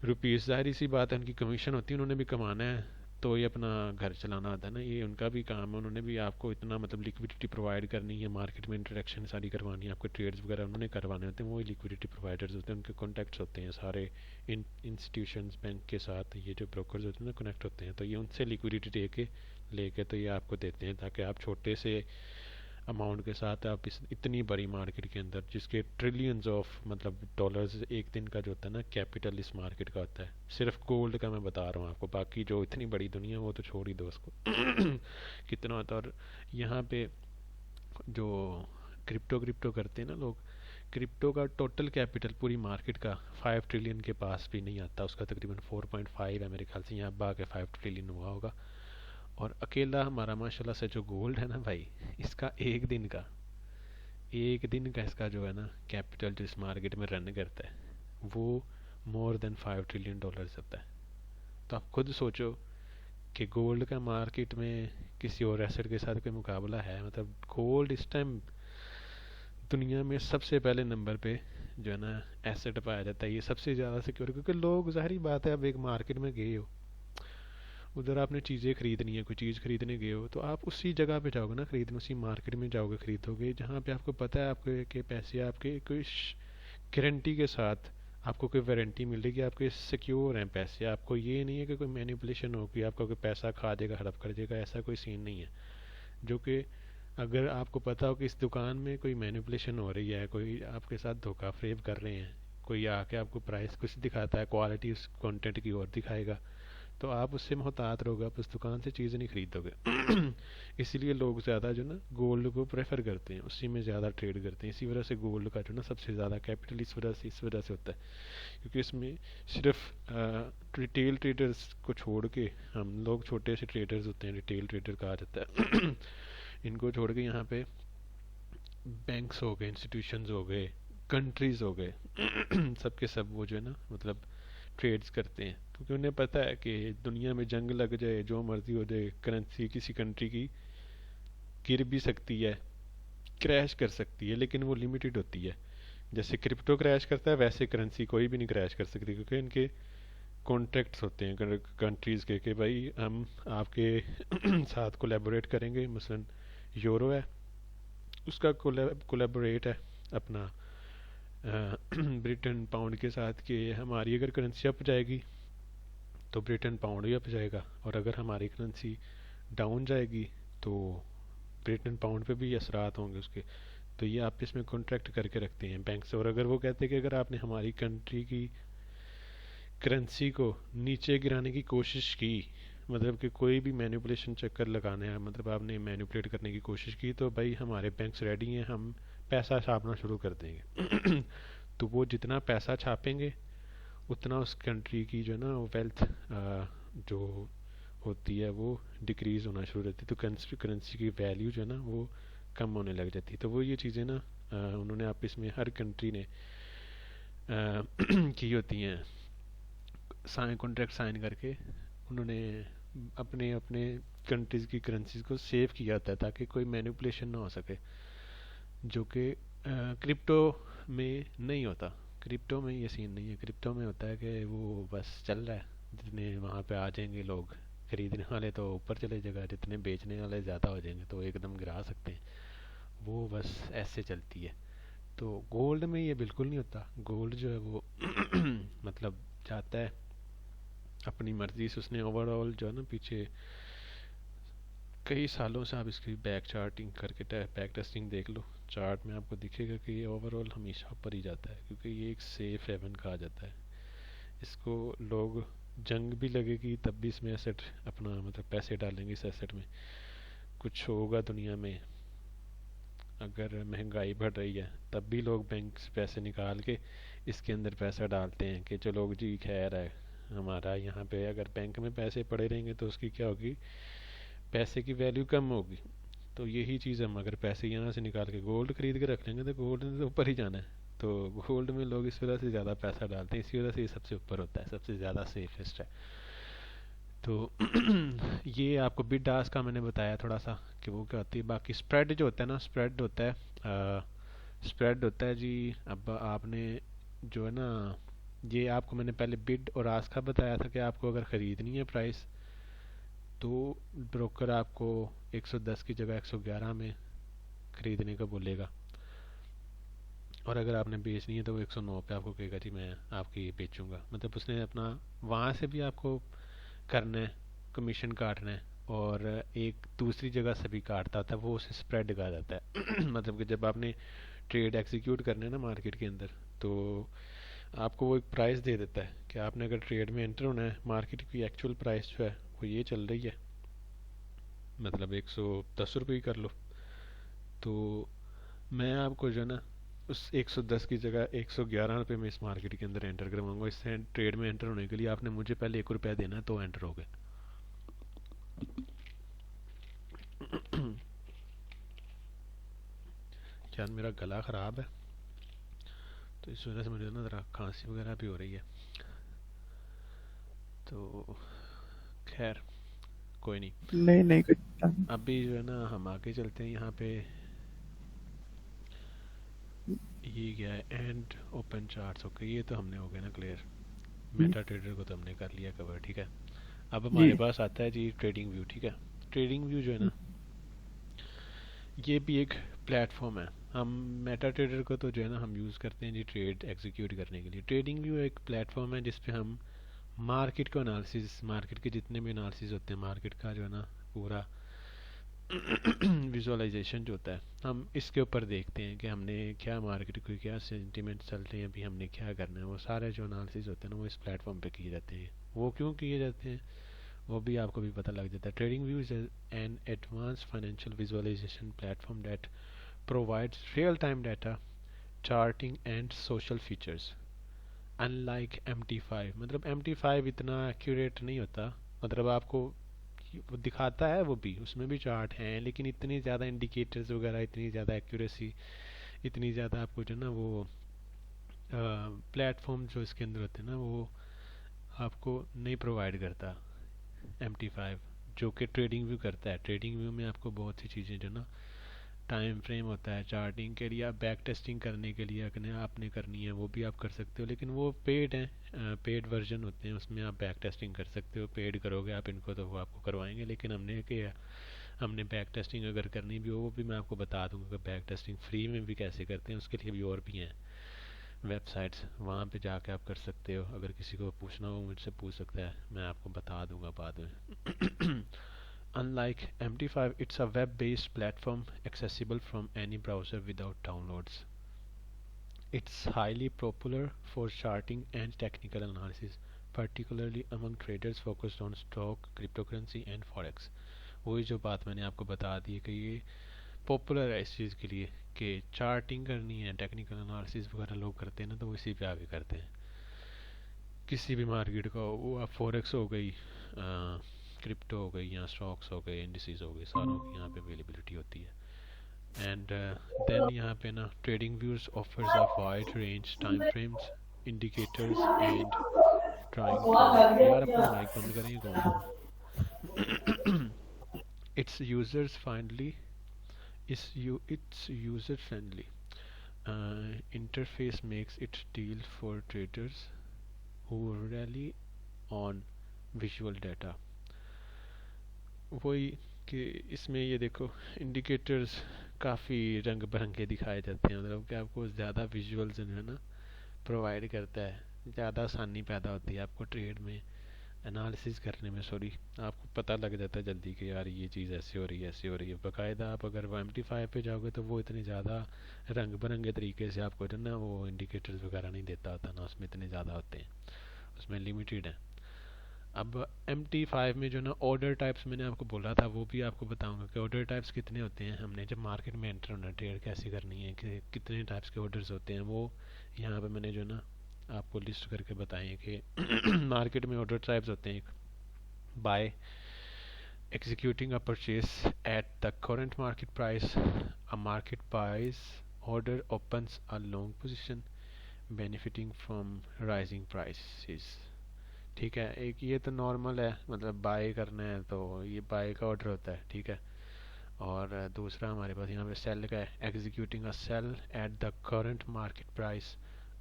रुपीज़, जाहिर सी बात है उनकी कमीशन होती है, उन्होंने भी कमाना है, तो ये अपना घर चलाना होता है ना, ये उनका भी काम है। उन्होंने भी आपको इतना मतलब लिक्विडिटी प्रोवाइड करनी है, मार्केट में इंटरेक्शन सारी करवानी है, आपको ट्रेड्स वगैरह उन्होंने करवाने होते हैं, वो लिक्विडिटी प्रोवाइडर्स होते हैं, उनके कॉन्टैक्ट्स होते हैं सारे इंस्टीट्यूशंस बैंक के साथ। ये जो ब्रोकर्स होते हैं ना कनेक्ट होते हैं, तो ये उनसे लिक्विडिटी लेके तो ये आपको देते हैं, ताकि आप छोटे से अमाउंट के साथ आप इस इतनी बड़ी मार्केट के अंदर, जिसके ट्रिलियंस ऑफ मतलब डॉलर्स एक दिन का जो होता है ना कैपिटल इस मार्केट का होता है, सिर्फ गोल्ड का मैं बता रहा हूँ आपको, बाकी जो इतनी बड़ी दुनिया वो तो छोड़ ही दो उसको कितना होता है। और यहाँ पे जो क्रिप्टो क्रिप्टो करते हैं ना लोग, क्रिप्टो का टोटल कैपिटल पूरी मार्केट का 5 ट्रिलियन के पास भी नहीं आता, उसका तकरीबन 4.5 है मेरे ख्याल से, यहाँ बाके 5 ट्रिलियन हुआ होगा। और अकेला हमारा माशाल्लाह से जो गोल्ड है ना भाई, इसका एक दिन का इसका जो है ना कैपिटल जो इस मार्केट में रन करता है, वो मोर देन 5 ट्रिलियन डॉलर्स होता है। तो आप खुद सोचो कि गोल्ड का मार्केट में किसी और एसेट के साथ कोई मुकाबला है? मतलब गोल्ड इस टाइम दुनिया में सबसे पहले नंबर पे जो है ना एसेट पाया जाता है, ये सबसे ज़्यादा सिक्योर, क्योंकि लोग, जाहिर बात है, अब एक मार्केट में गए हो, उधर आपने चीज़ें खरीदनी है, कोई चीज़ खरीदने गए हो, तो आप उसी जगह पे जाओगे ना खरीदने, उसी मार्केट में जाओगे खरीदोगे जहाँ पे आपको पता है आपके के पैसे आपके कोई गारंटी के साथ, आपको कोई वारंटी मिलेगी, आपके सिक्योर हैं पैसे। आपको ये नहीं है कि कोई मैनिपुलेशन हो कि आपका कोई पैसा खा देगा, हड़प कर देगा, ऐसा कोई सीन नहीं है। जो कि अगर आपको पता हो कि इस दुकान में कोई मैनिपुलेशन हो रही है, कोई आपके साथ धोखा फ्रेब कर रहे हैं, कोई आके आपको प्राइस कुछ दिखाता है, क्वालिटी उस कंटेंट की और दिखाएगा, तो आप उससे मोहतात रहोगे, आप उस दुकान से चीज़ नहीं खरीदोगे इसीलिए लोग ज़्यादा जो ना गोल्ड को प्रेफर करते हैं, उसी में ज़्यादा ट्रेड करते हैं। इसी वजह से गोल्ड का जो ना सबसे ज़्यादा कैपिटल इस वजह से होता है, क्योंकि इसमें सिर्फ रिटेल ट्रेडर्स को छोड़ के, हम लोग छोटे से ट्रेडर्स होते हैं, रिटेल ट्रेडर कहा जाता है इनको छोड़ के यहाँ पे बैंक्स हो गए, इंस्टीट्यूशंस हो गए, कंट्रीज हो गए सबके सब वो जो है ना मतलब ट्रेड्स करते हैं, क्योंकि उन्हें पता है कि दुनिया में जंग लग जाए, जो मर्जी हो जाए, करेंसी किसी कंट्री की गिर भी सकती है, क्रैश कर सकती है, लेकिन वो लिमिटेड होती है। जैसे क्रिप्टो क्रैश करता है, वैसे करेंसी कोई भी नहीं क्रैश कर सकती, क्योंकि इनके कॉन्ट्रैक्ट्स होते हैं कंट्रीज़ के कि भाई हम आपके साथ कोलैबोरेट करेंगे। मसलन यूरो है, उसका कोलैबोरेट है अपना ब्रिटेन पाउंड के साथ, कि हमारी अगर करेंसी अप जाएगी तो ब्रिटेन पाउंड भी अप जाएगा, और अगर हमारी करेंसी डाउन जाएगी तो ब्रिटेन पाउंड पे भी असरात होंगे उसके। तो ये आप इसमें कॉन्ट्रैक्ट करके रखते हैं बैंक से, और अगर वो कहते हैं कि अगर आपने हमारी कंट्री की करेंसी को नीचे गिराने की कोशिश की, मतलब कि कोई भी मैनिपुलेशन चक्कर लगाना है, मतलब आपने मैनिपुलेट करने की कोशिश की, तो भाई हमारे बैंक्स रेडी हैं, हम पैसा छापना शुरू कर देंगे तो वो जितना पैसा छापेंगे उतना उस कंट्री की जो है ना वेल्थ जो होती है वो डिक्रीज होना शुरू होती है, तो करेंसी की वैल्यू जो है ना वो कम होने लग जाती है। तो वो ये चीज़ें ना उन्होंने आप इसमें हर कंट्री ने की होती हैं, कॉन्ट्रैक्ट साइन करके उन्होंने अपने अपने कंट्रीज़ की करेंसीज को सेव किया जाता है, ताकि कोई मैनिपुलेशन ना हो सके। जो कि क्रिप्टो में नहीं होता। क्रिप्टो में ये सीन नहीं है। क्रिप्टो में होता है कि वो बस चल रहा है, जितने वहाँ पे आ जाएंगे लोग खरीदने वाले तो ऊपर चले जाएगा, जितने बेचने वाले ज़्यादा हो जाएंगे तो एकदम गिरा सकते हैं। वो बस ऐसे चलती है। तो गोल्ड में ये बिल्कुल नहीं होता। गोल्ड जो है वो मतलब जाता है अपनी मर्जी से। उसने ओवरऑल जो है ना पीछे कई सालों से आप इसकी बैक चार्टिंग करके बैक टेस्टिंग देख लो, चार्ट में आपको दिखेगा कि ये ओवरऑल हमेशा ऊपर ही जाता है, क्योंकि ये एक सेफ हेवन कहा जाता है इसको। लोग जंग भी लगेगी तब भी इसमें एसेट अपना मतलब पैसे डालेंगे इस एसेट में। कुछ होगा दुनिया में, अगर महंगाई बढ़ रही है तब भी लोग बैंक से पैसे निकाल के इसके अंदर पैसा डालते हैं कि चलो जी खैर है हमारा यहाँ पे। अगर बैंक में पैसे पड़े रहेंगे तो उसकी क्या होगी, पैसे की वैल्यू कम होगी। तो यही चीज़ हम अगर पैसे यहाँ से निकाल के गोल्ड खरीद के रख लेंगे तो गोल्ड ने तो ऊपर ही जाना है। तो गोल्ड में लोग इस वजह से ज़्यादा पैसा डालते हैं, इसी वजह से ये सबसे ऊपर होता है, सबसे ज़्यादा सेफेस्ट है। तो ये आपको बिड आस्क का मैंने बताया थोड़ा सा कि वो क्या होती है। बाकी स्प्रेड जो होता है ना, स्प्रेड होता है स्प्रेड होता है जी। अब आपने जो है ना, ये आपको मैंने पहले बिड और आस्क का बताया था कि आपको अगर ख़रीदनी है प्राइस तो ब्रोकर आपको 110 की जगह 111 में ख़रीदने का बोलेगा, और अगर आपने बेचनी है तो वो 109 पे आपको कहेगा जी मैं आपकी ये बेचूंगा। मतलब उसने अपना वहाँ से भी आपको करना है, कमीशन काटना है, और एक दूसरी जगह से भी काटता था, वो उसे स्प्रेड कहा जाता है। मतलब कि जब आपने ट्रेड एग्जीक्यूट करना है ना मार्केट के अंदर, तो आपको वो एक प्राइस दे देता है कि आपने अगर ट्रेड में एंटर होना है, मार्केट की एक्चुअल प्राइस जो है वो ये चल रही है, मतलब 110 रुपये ही कर लो। तो मैं आपको जो है ना उस 110 की जगह 111 रुपये में इस मार्केट के अंदर एंटर करवाऊंगा। इस ट्रेड में एंटर होने के लिए आपने मुझे पहले 1 रुपया देना है तो एंटर हो गए। शायद मेरा गला ख़राब है तो इस वजह से मुझे ना ज़रा खांसी वगैरह भी हो रही है। तो खैर कोई नहीं। नहीं नहीं कुछ। अभी जो है ना हम आगे चलते हैं। यहाँ पे ये क्या है, एंड ओपन चार्ट्स। ओके, ये तो हमने हो गया ना क्लियर। मेटा ट्रेडर को तो हमने कर लिया कवर, ठीक है। अब हमारे जी। पास आता है जी ट्रेडिंग व्यू, ठीक है। ट्रेडिंग व्यू जो है ना, ये भी एक प्लेटफॉर्म है। हम मेटा ट्रेडर को तो जो है ना हम यूज़ करते हैं जी ट्रेड एग्जीक्यूट करने के लिए। ट्रेडिंग व्यू एक प्लेटफॉर्म है जिस पे हम मार्केट को एनालिसिस, मार्केट के जितने भी एनालिसिस होते हैं, मार्केट का जो है ना पूरा विजुअलाइजेशन जो होता है, हम इसके ऊपर देखते हैं कि हमने क्या मार्केट को क्या सेंटीमेंट चल रहे हैं, अभी हमने क्या करना है। वो सारे जो एनालिसिस होते हैं ना वो इस प्लेटफॉर्म पे किए जाते हैं। वो क्यों किए जाते हैं वो भी आपको भी पता लग जाता है। TradingView is an advance financial visualization platform that provides real time data, charting and social features. Unlike MT5, मतलब MT5 इतना एक्यूरेट नहीं होता। मतलब आपको वो दिखाता है, वो भी उसमें भी चार्ट हैं, लेकिन इतनी ज़्यादा इंडिकेटर्स वगैरह, इतनी ज़्यादा एक्यूरेसी, इतनी ज़्यादा आपको जो ना वो प्लेटफॉर्म जो इसके अंदर होते हैं ना वो आपको नहीं प्रोवाइड करता MT5, जो कि ट्रेडिंग व्यू करता है। ट्रेडिंग व्यू में आपको बहुत सी चीज़ें जो ना टाइम फ्रेम होता है चार्टिंग के लिए, आप बैक टेस्टिंग करने के लिए अगर आपने करनी है वो भी आप कर सकते हो, लेकिन वो पेड हैं, पेड वर्जन होते हैं, उसमें आप बैक टेस्टिंग कर सकते हो। पेड करोगे आप इनको तो वो आपको करवाएंगे, लेकिन हमने किया, हमने बैक टेस्टिंग अगर करनी भी हो वो भी मैं आपको बता दूंगा कि बैक टेस्टिंग फ्री में भी कैसे करते हैं। उसके लिए भी और भी हैं वेबसाइट्स, वहाँ पे जाके आप कर सकते हो। अगर किसी को पूछना हो मुझसे पूछ सकता है, मैं आपको बता दूंगा बाद में। Unlike MT5, it's a web-based platform accessible from any browser without downloads. It's highly popular for charting and technical analysis, particularly among traders focused on stock, cryptocurrency and forex. वही जो बात मैंने आपको बता दी है कि ये पॉपुलर है इस चीज़ के लिए कि चार्टिंग करनी है, टेक्निकल एनालिसिस वगैरह लोग करते हैं ना, तो वो इसी पे आगे करते हैं। किसी भी मार्केट का वो आप फॉरेक्स हो गई, क्रिप्टो हो गई, या स्टॉक्स हो गए, इंडिसेस हो गए, सारों की यहाँ पे अवेलेबिलिटी होती है। एंड देन यहाँ पे ना trading views offers a wide range time frames, indicators and trying flow. यार अपना माइक बंद करेंगे कौन? It's users finally It's user friendly. Interface makes it deal for traders who rely on visual data. वही कि इसमें ये देखो इंडिकेटर्स काफ़ी रंग बिरंगे दिखाए जाते हैं, मतलब कि आपको ज़्यादा विजुअल्स जो है ना प्रोवाइड करता है, ज़्यादा आसानी पैदा होती है आपको ट्रेड में एनालिसिस करने में, सॉरी, आपको पता लग जाता है जल्दी कि यार ये चीज़ ऐसे हो रही है, ऐसे हो रही है। बाकायदा आप अगर वो MT5 पे जाओगे तो वो इतने ज़्यादा रंग बिरंगे तरीके से आपको जो ना वो इंडिकेटर्स वगैरह नहीं देता होता ना, उसमें इतने ज़्यादा होते हैं, उसमें लिमिटेड है। अब MT5 में जो ना ऑर्डर टाइप्स मैंने आपको बोला था वो भी आपको बताऊंगा कि ऑर्डर टाइप्स कितने होते हैं, हमने जब मार्केट में एंटर होना, ट्रेड कैसे करनी है, कि कितने टाइप्स के ऑर्डर्स होते हैं, वो यहाँ पे मैंने जो ना आपको लिस्ट करके बताएं कि मार्केट में ऑर्डर टाइप्स होते हैं। By executing a purchase at the current market price, a market price order opens a long position benefiting from rising prices। ठीक है, एक ये तो नॉर्मल है, मतलब बाय करना है तो ये बाय का ऑर्डर होता है, ठीक है। और दूसरा हमारे पास यहाँ पे सेल का है, executing a sell at the current market price,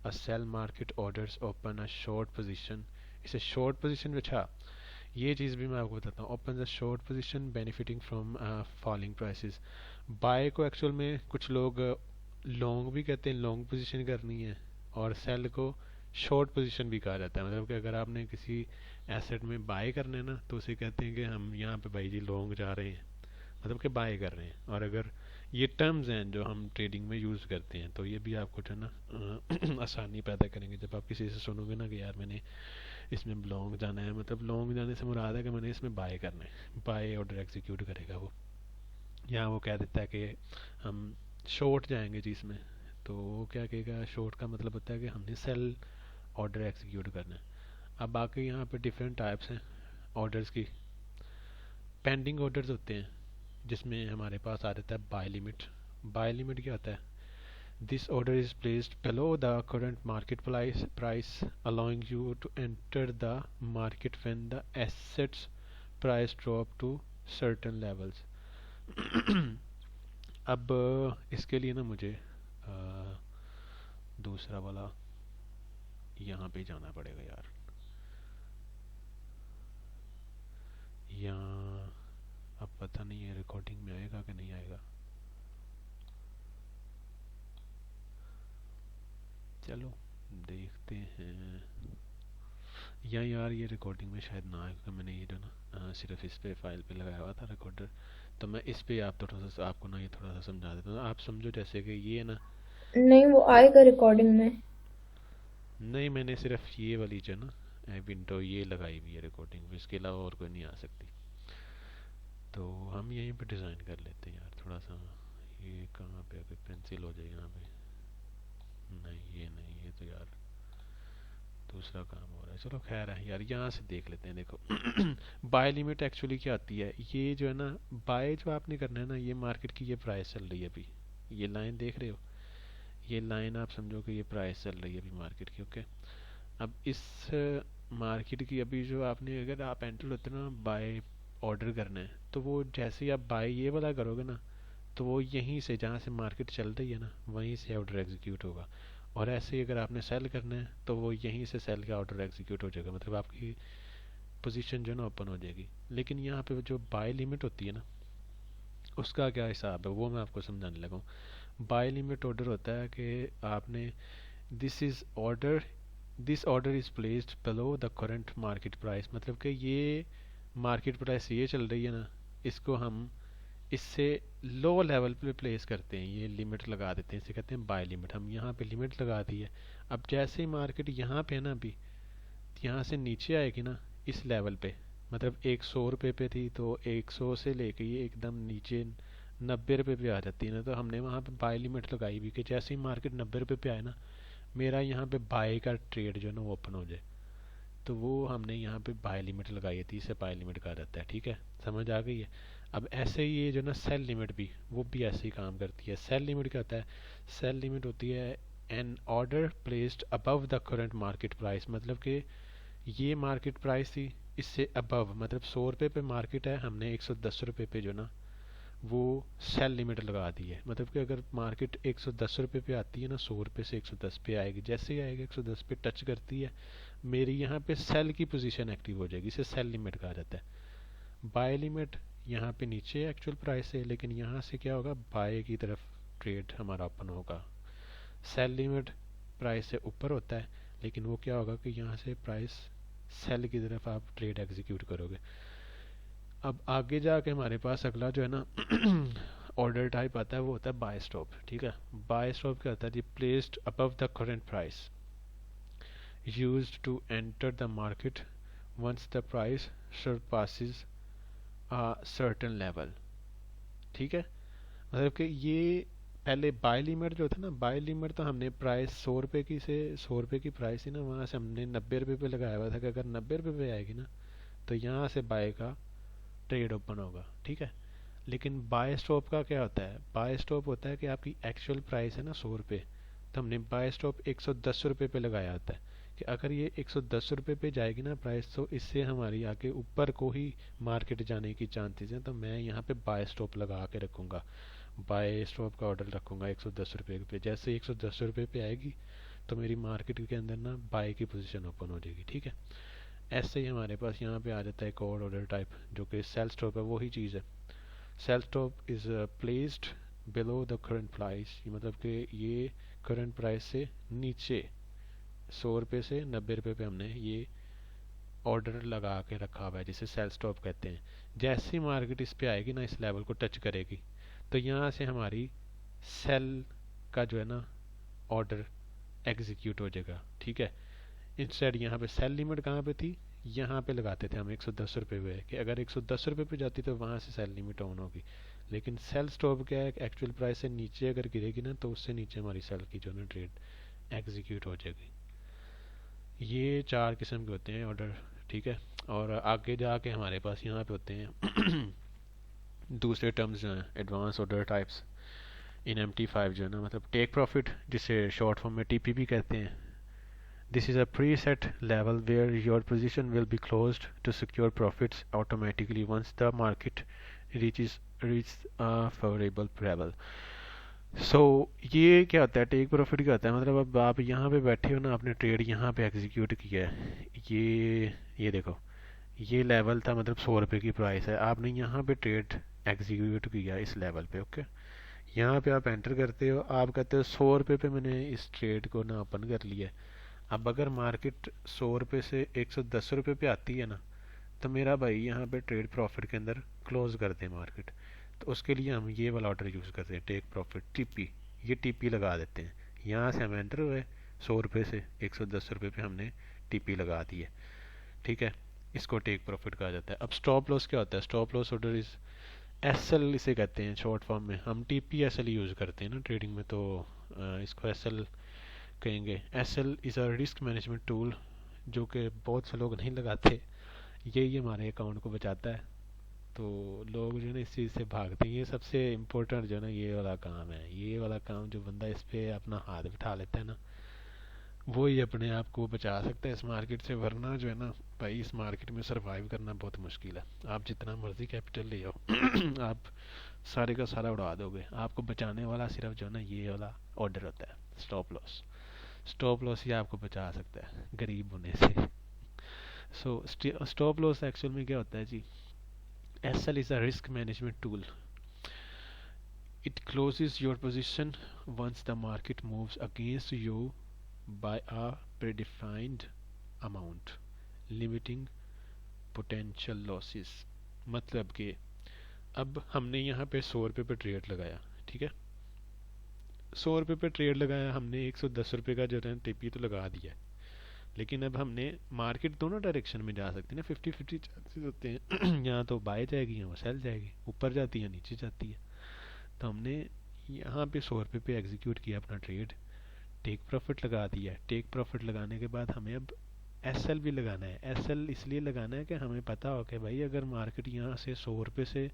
a sell market orders open a short position. इसे शॉर्ट पोजीशन में, अच्छा ये चीज़ भी मैं आपको बताता हूँ, open the short position benefiting from falling prices. Buy को एक्चुअल में कुछ लोग लॉन्ग भी कहते हैं, लॉन्ग पोजीशन करनी है, और सेल को शॉर्ट पोजीशन भी कहा जाता है। मतलब कि अगर आपने किसी एसेट में बाय करना है ना तो उसे कहते हैं कि हम यहाँ पे भाई जी लॉन्ग जा रहे हैं, मतलब कि बाय कर रहे हैं। और अगर ये टर्म्स हैं जो हम ट्रेडिंग में यूज़ करते हैं तो ये भी आपको जो है ना आसानी पैदा करेंगे। जब आप किसी से सुनोगे ना कि यार मैंने इसमें लॉन्ग जाना है, मतलब लॉन्ग जाने से मुराद है कि मैंने इसमें बाय करना है, बाय ऑर्डर एग्जीक्यूट करेगा वो। यहाँ वो कह देता है कि हम शॉर्ट जाएंगे जी इसमें, तो वो क्या कहेगा, शॉर्ट का मतलब होता है कि हमने सेल ऑर्डर एग्जीक्यूट करना है। अब बाकी यहाँ पे डिफरेंट टाइप्स हैं ऑर्डर्स की। पेंडिंग ऑर्डर्स होते हैं जिसमें हमारे पास आ जाता है बाय लिमिट। बाय लिमिट क्या होता है, this order is placed below the current market price, allowing you to enter the market when the assets price drop to certain levels। अब इसके लिए ना मुझे दूसरा वाला यहाँ पे जाना पड़ेगा यार, यहाँ अब पता नहीं है रिकॉर्डिंग में आएगा कि नहीं आएगा, चलो देखते हैं। या यार ये रिकॉर्डिंग में शायद ना आए क्योंकि मैंने ये जो ना सिर्फ इस पे फाइल पे लगाया हुआ था रिकॉर्डर, तो मैं इस पे आप थोड़ा सा आपको ना ये थोड़ा सा समझा देता हूँ। आप समझो जैसे कि ये ना, नहीं वो आएगा रिकॉर्डिंग में। नहीं मैंने सिर्फ ये वाली जो ना विंडो ये लगाई हुई है रिकॉर्डिंग में, इसके अलावा और कोई नहीं आ सकती। तो हम यहीं पे डिज़ाइन कर लेते हैं यार थोड़ा सा। ये कहाँ पे अगर पेंसिल हो जाए यहाँ पे, नहीं ये नहीं, ये तो यार दूसरा काम हो रहा है, चलो खैर है यार, यहाँ से देख लेते हैं। देखो बाय लिमिट एक्चुअली क्या आती है, ये जो है ना बाय जो आपने करना है ना, ये मार्केट की ये प्राइस चल रही है अभी, ये लाइन देख रहे हो, ये लाइन आप समझो कि ये प्राइस चल रही है अभी मार्केट की, ओके। अब इस मार्केट की अभी जो आपने, अगर आप एंटर होते ना बाय ऑर्डर करना है, तो वो जैसे ही आप बाय ये वाला करोगे ना, तो वो यहीं से जहाँ से मार्केट चल रही है ना वहीं से ऑर्डर एग्जीक्यूट होगा। और ऐसे ही अगर आपने सेल करना है तो वो यहीं से सेल का ऑर्डर एग्जीक्यूट हो जाएगा, मतलब आपकी पोजीशन जो है ना ओपन हो जाएगी। लेकिन यहाँ पे जो बाय लिमिट होती है ना उसका क्या हिसाब है वो मैं आपको समझाने लगा हूँ। बाय लिमिट ऑर्डर होता है कि आपने this is order, this order is placed below the current market price, मतलब कि ये मार्केट प्राइस ये चल रही है ना, इसको हम इससे लो लेवल पे प्लेस करते हैं, ये लिमिट लगा देते हैं, इसे कहते हैं बाय लिमिट। हम यहाँ पे लिमिट लगा दी है। अब जैसे ही मार्केट यहाँ पे है ना, अभी यहाँ से नीचे आएगी ना इस लेवल पे, मतलब 100 रुपये पे थी तो 100 से लेके ये एकदम नीचे 90 रुपये पे आ जाती है ना, तो हमने वहाँ पे बाय लिमिट लगाई भी कि जैसे ही मार्केट 90 रुपये पे आए ना, मेरा यहाँ पे बाय का ट्रेड जो है ना वो ओपन हो जाए, तो वो हमने यहाँ पे बाय लिमिट लगाई थी, इसे बाय लिमिट कहा जाता है, ठीक है, समझ आ गई है। अब ऐसे ही ये जो ना सेल लिमिट भी, वो भी ऐसे ही काम करती है। सेल लिमिट क्या होता है, सेल लिमिट होती है an order placed above the current market price, मतलब कि ये मार्केट प्राइस थी, इससे अबव, मतलब 100 रुपये पे मार्केट है, हमने 110 रुपये पे जो ना वो सेल लिमिट लगा दी है। मतलब कि अगर मार्केट 110 रुपये पे आती है ना, 100 रुपये से 110 पे आएगी, जैसे ही आएगी 110 पे टच करती है, मेरी यहाँ पे सेल की पोजीशन एक्टिव हो जाएगी। इसे सेल लिमिट कहा जाता है। बाय लिमिट यहाँ पे नीचे एक्चुअल प्राइस है, लेकिन यहाँ से क्या होगा, बाय की तरफ ट्रेड हमारा ओपन होगा। सेल लिमिट प्राइस से ऊपर होता है, लेकिन वो क्या होगा कि यहाँ से प्राइस सेल की तरफ आप ट्रेड एग्जीक्यूट करोगे। अब आगे जाके हमारे पास अगला जो है ना ऑर्डर टाइप आता है, वो होता है बाय स्टॉप। ठीक है, बाय स्टॉप क्या होता है जी, placed above the current price, used to enter the market once the price surpasses a certain level. ठीक है, मतलब कि ये पहले बाय लिमिट जो था ना, बाय लिमिट तो हमने प्राइस 100 रुपये की से 100 रुपये की प्राइस थी ना, वहाँ से हमने 90 रुपये पे लगाया हुआ था कि अगर 90 रुपये पे आएगी ना तो यहाँ से बाय का ट्रेड ओपन होगा। ठीक है, लेकिन बाय स्टॉप का क्या होता है, बाय स्टॉप होता है कि आपकी एक्चुअल प्राइस है ना 100 रुपये, तो हमने बाय स्टॉप 110 रुपये पे लगाया होता है कि अगर ये 110 रुपये पे जाएगी ना प्राइस, तो इससे हमारी आगे ऊपर को ही मार्केट जाने की चांसेस हैं, तो मैं यहाँ पे बाय स्टॉप लगा के रखूँगा, बाय स्टॉप का ऑर्डर रखूँगा 110 रुपये पे। जैसे 110 रुपये पे आएगी तो मेरी मार्केट के अंदर ना बाय की पोजीशन ओपन हो जाएगी। ठीक है, ऐसे ही हमारे पास यहाँ पे आ जाता है एक और ऑर्डर टाइप जो कि सेल स्टॉप है, वही चीज़ है। Sell stop is placed below the current price, मतलब कि ये करंट प्राइस से नीचे 100 रुपये से 90 रुपये पे हमने ये ऑर्डर लगा के रखा हुआ है, जिसे सेल स्टॉप कहते हैं। जैसे ही मार्केट इस पे आएगी ना, इस लेवल को टच करेगी, तो यहाँ से हमारी सेल का जो है ना ऑर्डर एग्जीक्यूट हो जाएगा। ठीक है, इंस्टेड यहाँ पे सेल लिमिट कहाँ पे थी, यहाँ पे लगाते थे हम 110 रुपये पे, कि अगर 110 रुपये पे जाती तो वहाँ से सेल लिमिट ऑन होगी। लेकिन सेल स्टॉप क्या है, एक्चुअल प्राइस से नीचे अगर गिरेगी ना, तो उससे नीचे हमारी सेल की जो है ना ट्रेड एग्जीक्यूट हो जाएगी। ये 4 किस्म के होते हैं ऑर्डर। ठीक है, और आगे जाके हमारे पास यहाँ पे होते हैं दूसरे टर्म्स जो हैं, advance order types in MT5 जो है ना, मतलब टेक प्रॉफिट, जिसे शॉर्ट फॉर्म में TPP कहते हैं। This is a pre set level where your position will be closed to secure profits automatically once the market reach a favourable level. So ये क्या होता है, टेक प्रॉफिट क्या होता है, मतलब अब आप यहाँ पे बैठे हो ना, आपने ट्रेड यहाँ पे एग्जीक्यूट किया है, ये देखो, ये लेवल था, मतलब 100 रुपये की प्राइस है, आपने यहाँ पे ट्रेड एग्जीक्यूट किया इस लेवल पे। ओके, यहाँ पे आप एंटर करते हो, आप कहते हो 100 रुपये पे मैंने इस ट्रेड को ना ओपन कर लिया। अब अगर मार्केट 100 रुपये से 110 रुपये पे आती है ना, तो मेरा भाई यहाँ पे ट्रेड प्रॉफिट के अंदर क्लोज कर दे मार्केट, तो उसके लिए हम ये वाला ऑर्डर यूज़ करते हैं, टेक प्रॉफिट TP। ये TP लगा देते हैं, यहाँ से हम एंटर हुए 100 रुपये से 110 रुपये पे हमने TP लगा दी है। ठीक है, इसको टेक प्रॉफिट कहा जाता है। अब स्टॉप लॉस क्या होता है, stop loss order is SL इसे कहते हैं शॉर्ट फॉर्म में। हम TP SL यूज़ करते हैं ना ट्रेडिंग में, तो इसको SL कहेंगे। SL is a risk management tool, जो कि बहुत से लोग नहीं लगाते, यही हमारे अकाउंट को बचाता है। तो लोग जो है ना इस चीज़ से भागते हैं। ये सबसे इम्पोर्टेंट जो है ना ये वाला काम है, ये वाला काम जो बंदा इस पर अपना हाथ बिठा लेता है ना, वो ही अपने आप को बचा सकता है इस मार्केट से। वरना जो है ना भाई, इस मार्केट में सरवाइव करना बहुत मुश्किल है। आप जितना मर्जी कैपिटल ले आओ आप सारे का सारा उड़ा दोगे। आपको बचाने वाला सिर्फ जो है ना ये वाला ऑर्डर होता है, स्टॉप लॉस। स्टॉप लॉस ही आपको बचा सकता है गरीब होने से। सो स्टॉप लॉस एक्चुअल में क्या होता है जी, SL is a risk management tool. It closes your position once the market moves against you by a predefined amount, limiting potential losses. मतलब कि अब हमने यहाँ पे 100 रुपये पे ट्रेड लगाया। ठीक है, 100 रुपये पे ट्रेड लगाया हमने, 110 रुपये का जो है TP तो लगा दिया, लेकिन अब हमने मार्केट दोनों डायरेक्शन में जा सकती है ना, 50-50 चांसेस होते हैं यहाँ तो बाय जाएगी, यहाँ सेल जाएगी, ऊपर जाती है नीचे जाती है। तो हमने यहाँ पे 100 रुपये पे एग्जीक्यूट किया अपना ट्रेड, टेक प्रॉफिट लगा दिया। टेक प्रॉफिट लगाने के बाद हमें अब SL भी लगाना है। SL इसलिए लगाना है कि हमें पता हो कि भाई अगर मार्केट यहाँ से 100 रुपये से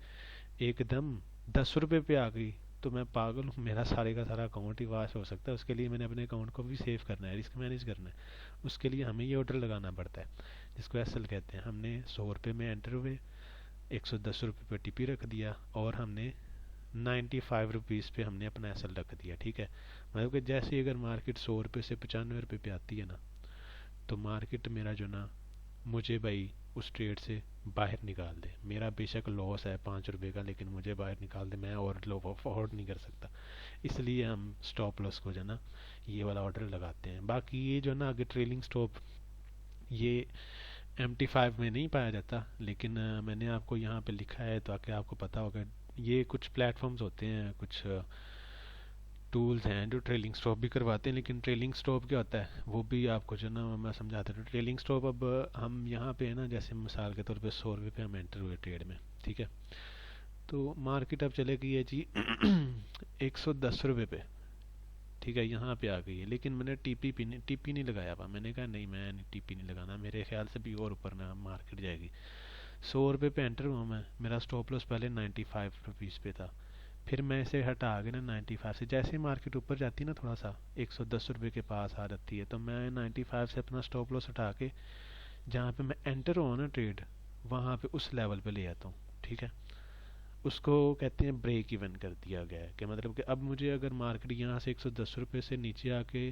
एकदम 10 रुपये पे आ गई तो मैं पागल हूँ, मेरा सारे का सारा अकाउंट ही वाश हो सकता है। उसके लिए मैंने अपने अकाउंट को भी सेव करना है, रिस्क मैनेज करना है। उसके लिए हमें ये ऑर्डर लगाना पड़ता है, जिसको SL कहते हैं। हमने 100 रुपये में एंटर हुए, 110 रुपये पर TP रख दिया, और हमने 95 रुपीज़ पे हमने अपना एसएल रख दिया, ठीक है। मतलब कि जैसे ही अगर मार्केट 100 रुपये से 95 रुपये पे आती है ना, तो मार्केट मेरा जो ना, मुझे भाई उस ट्रेड से बाहर निकाल दे। मेरा बेशक लॉस है 5 रुपये का, लेकिन मुझे बाहर निकाल दे, मैं और लो अफोर्ड नहीं कर सकता। इसलिए हम स्टॉप लॉस को जो ना ये वाला ऑर्डर लगाते हैं। बाकी ये जो ना आगे ट्रेलिंग स्टॉप, ये MT5 में नहीं पाया जाता, लेकिन मैंने आपको यहाँ पे लिखा है ताकि आपको पता होगा। ये कुछ प्लेटफॉर्म्स होते हैं, कुछ टूल्स हैं जो ट्रेलिंग स्टॉप भी करवाते हैं। लेकिन ट्रेलिंग स्टॉप क्या होता है वो भी आपको जो ना मैं समझाता हूँ। ट्रेलिंग स्टॉप, अब हम यहाँ पे है ना, जैसे मिसाल के तौर पे 100 रुपये पे हम एंटर हुए ट्रेड में, ठीक है। तो मार्केट अब चले गई है जी 110 रुपये पे, ठीक है, यहाँ पे आ गई है। लेकिन मैंने टीपी नहीं लगाया हुआ। मैंने कहा नहीं, मैं नहीं, टीपी नहीं लगाना, मेरे ख्याल से भी और ऊपर ना मार्केट जाएगी। 100 रुपये पे एंटर हुआ मैं, मेरा स्टॉप लॉस पहले 95 रुपीज़ पे था। फिर मैं इसे हटा के ना 95 से, जैसे ही मार्केट ऊपर जाती है ना थोड़ा सा 110 रुपये के पास आ जाती है, तो मैं 95 से अपना स्टॉप लॉस हटा के जहाँ पे मैं एंटर हुआ ना ट्रेड, वहाँ पे उस लेवल पे ले आता हूँ, ठीक है। उसको कहते हैं ब्रेक इवन कर दिया गया है, कि मतलब कि अब मुझे अगर मार्केट यहाँ से 110 रुपये से नीचे आके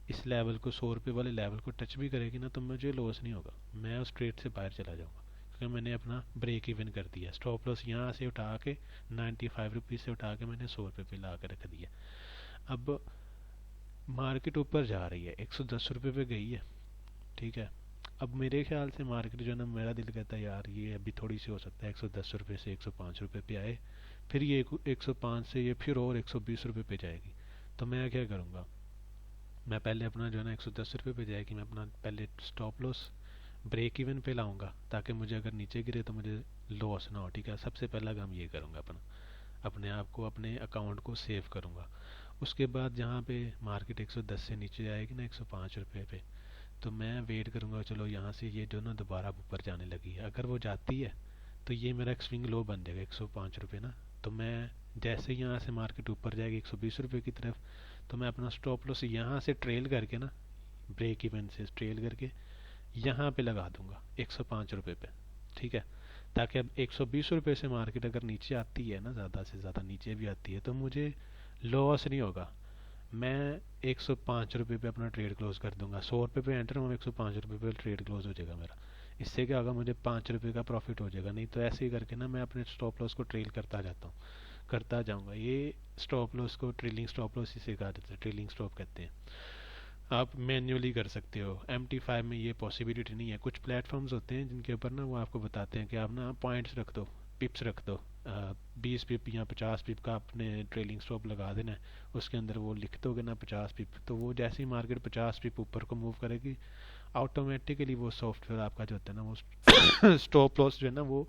इस लेवल को, 100 रुपये वाले लेवल को टच भी करेगी ना, तो मुझे लॉस नहीं होगा, मैं उस ट्रेड से बाहर चला जाऊँगा, क्योंकि मैंने अपना ब्रेक इवन कर दिया। स्टॉप लॉस यहाँ से उठा के 95 रुपीज़ से उठा के मैंने 100 रुपये पे ला के रख दिया। अब मार्केट ऊपर जा रही है, 110 रुपये पे गई है, ठीक है। अब मेरे ख्याल से मार्केट जो है ना, मेरा दिल कहता है यार ये अभी थोड़ी सी हो सकता है 110 रुपये से 105 रुपये पे आए, फिर ये 105 से ये फिर और 120 रुपये पे जाएगी। तो मैं क्या करूँगा, मैं पहले अपना जो है ना 110 रुपये पे जाएगी, मैं अपना पहले स्टॉप लॉस ब्रेक इवन पे लाऊंगा, ताकि मुझे अगर नीचे गिरे तो मुझे लॉस ना हो, ठीक है। सबसे पहला काम ये करूँगा, अपने आप को, अपने अकाउंट को सेव करूँगा। उसके बाद जहाँ पे मार्केट 110 से नीचे जाएगी ना 105 रुपये पे, तो मैं वेट करूँगा, चलो यहाँ से ये जो ना दोबारा ऊपर जाने लगी है, अगर वो जाती है तो ये मेरा एक स्विंग लो बन जाएगा 105 रुपये ना। तो मैं जैसे ही यहाँ से मार्केट ऊपर जाएगी 120 रुपये की तरफ, तो मैं अपना स्टॉप लॉस यहाँ से ट्रेल करके ना, ब्रेक इवन से ट्रेल करके यहाँ पे लगा दूंगा 105 रुपये पे, ठीक है। ताकि अब 120 रुपये से मार्केट अगर नीचे आती है ना, ज़्यादा से ज़्यादा नीचे भी आती है, तो मुझे लॉस नहीं होगा। मैं 105 रुपये पे अपना ट्रेड क्लोज कर दूंगा। 100 रुपये पे एंटर हूँ, 105 रुपये पे ट्रेड क्लोज हो जाएगा मेरा। इससे क्या होगा, मुझे 5 रुपये का प्रॉफिट हो जाएगा। नहीं तो ऐसे ही करके ना मैं अपने स्टॉप लॉस को ट्रेल करता जाता हूँ, करता जाऊँगा। ये स्टॉप लॉस को ट्रेलिंग स्टॉप लॉस इसे कहा जाता है, ट्रेलिंग स्टॉप कहते हैं। आप मैन्युअली कर सकते हो, MT5 में ये पॉसिबिलिटी नहीं है। कुछ प्लेटफॉर्म्स होते हैं जिनके ऊपर ना वो आपको बताते हैं कि आप ना पॉइंट्स रख दो, पिप्स रख दो, 20 पिप या 50 पिप का आपने ट्रेलिंग स्टॉप लगा देना है। उसके अंदर वो लिख दोगे ना 50 पिप, तो वो जैसे ही मार्केट 50 पिप ऊपर को मूव करेगी, ऑटोमेटिकली वो सॉफ्टवेयर आपका जो होता है ना, वो स्टॉप लॉस जो है ना, वो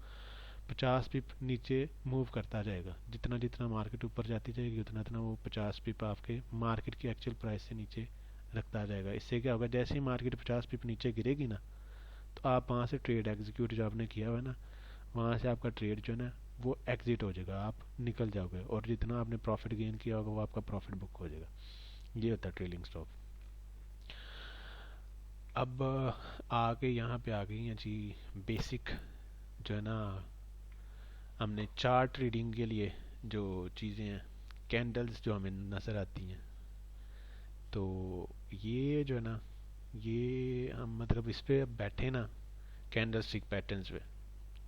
50 पिप नीचे मूव करता जाएगा। जितना जितना मार्केट ऊपर जाती जाएगी, उतना उतना वो 50 पिप आपके मार्केट की एक्चुअल प्राइस से नीचे रखता जाएगा। इससे क्या होगा, जैसे ही मार्केट 50 पिप नीचे गिरेगी ना, तो आप वहाँ से ट्रेड एग्जीक्यूट जो आपने किया हुआ है ना, वहाँ से आपका ट्रेड जो है ना वो एग्जिट हो जाएगा, आप निकल जाओगे, और जितना आपने प्रॉफिट गेन किया होगा वो आपका प्रॉफिट बुक हो जाएगा। ये होता है ट्रेलिंग स्टॉप। अब आगे यहाँ पे आ गई हैं जी बेसिक जो है ना, हमने चार्ट रीडिंग के लिए जो चीज़ें हैं, कैंडल्स जो हमें नज़र आती हैं, तो ये जो है ना, ये हम मतलब इस पे अब बैठे ना कैंडल स्टिक पैटर्न्स पे,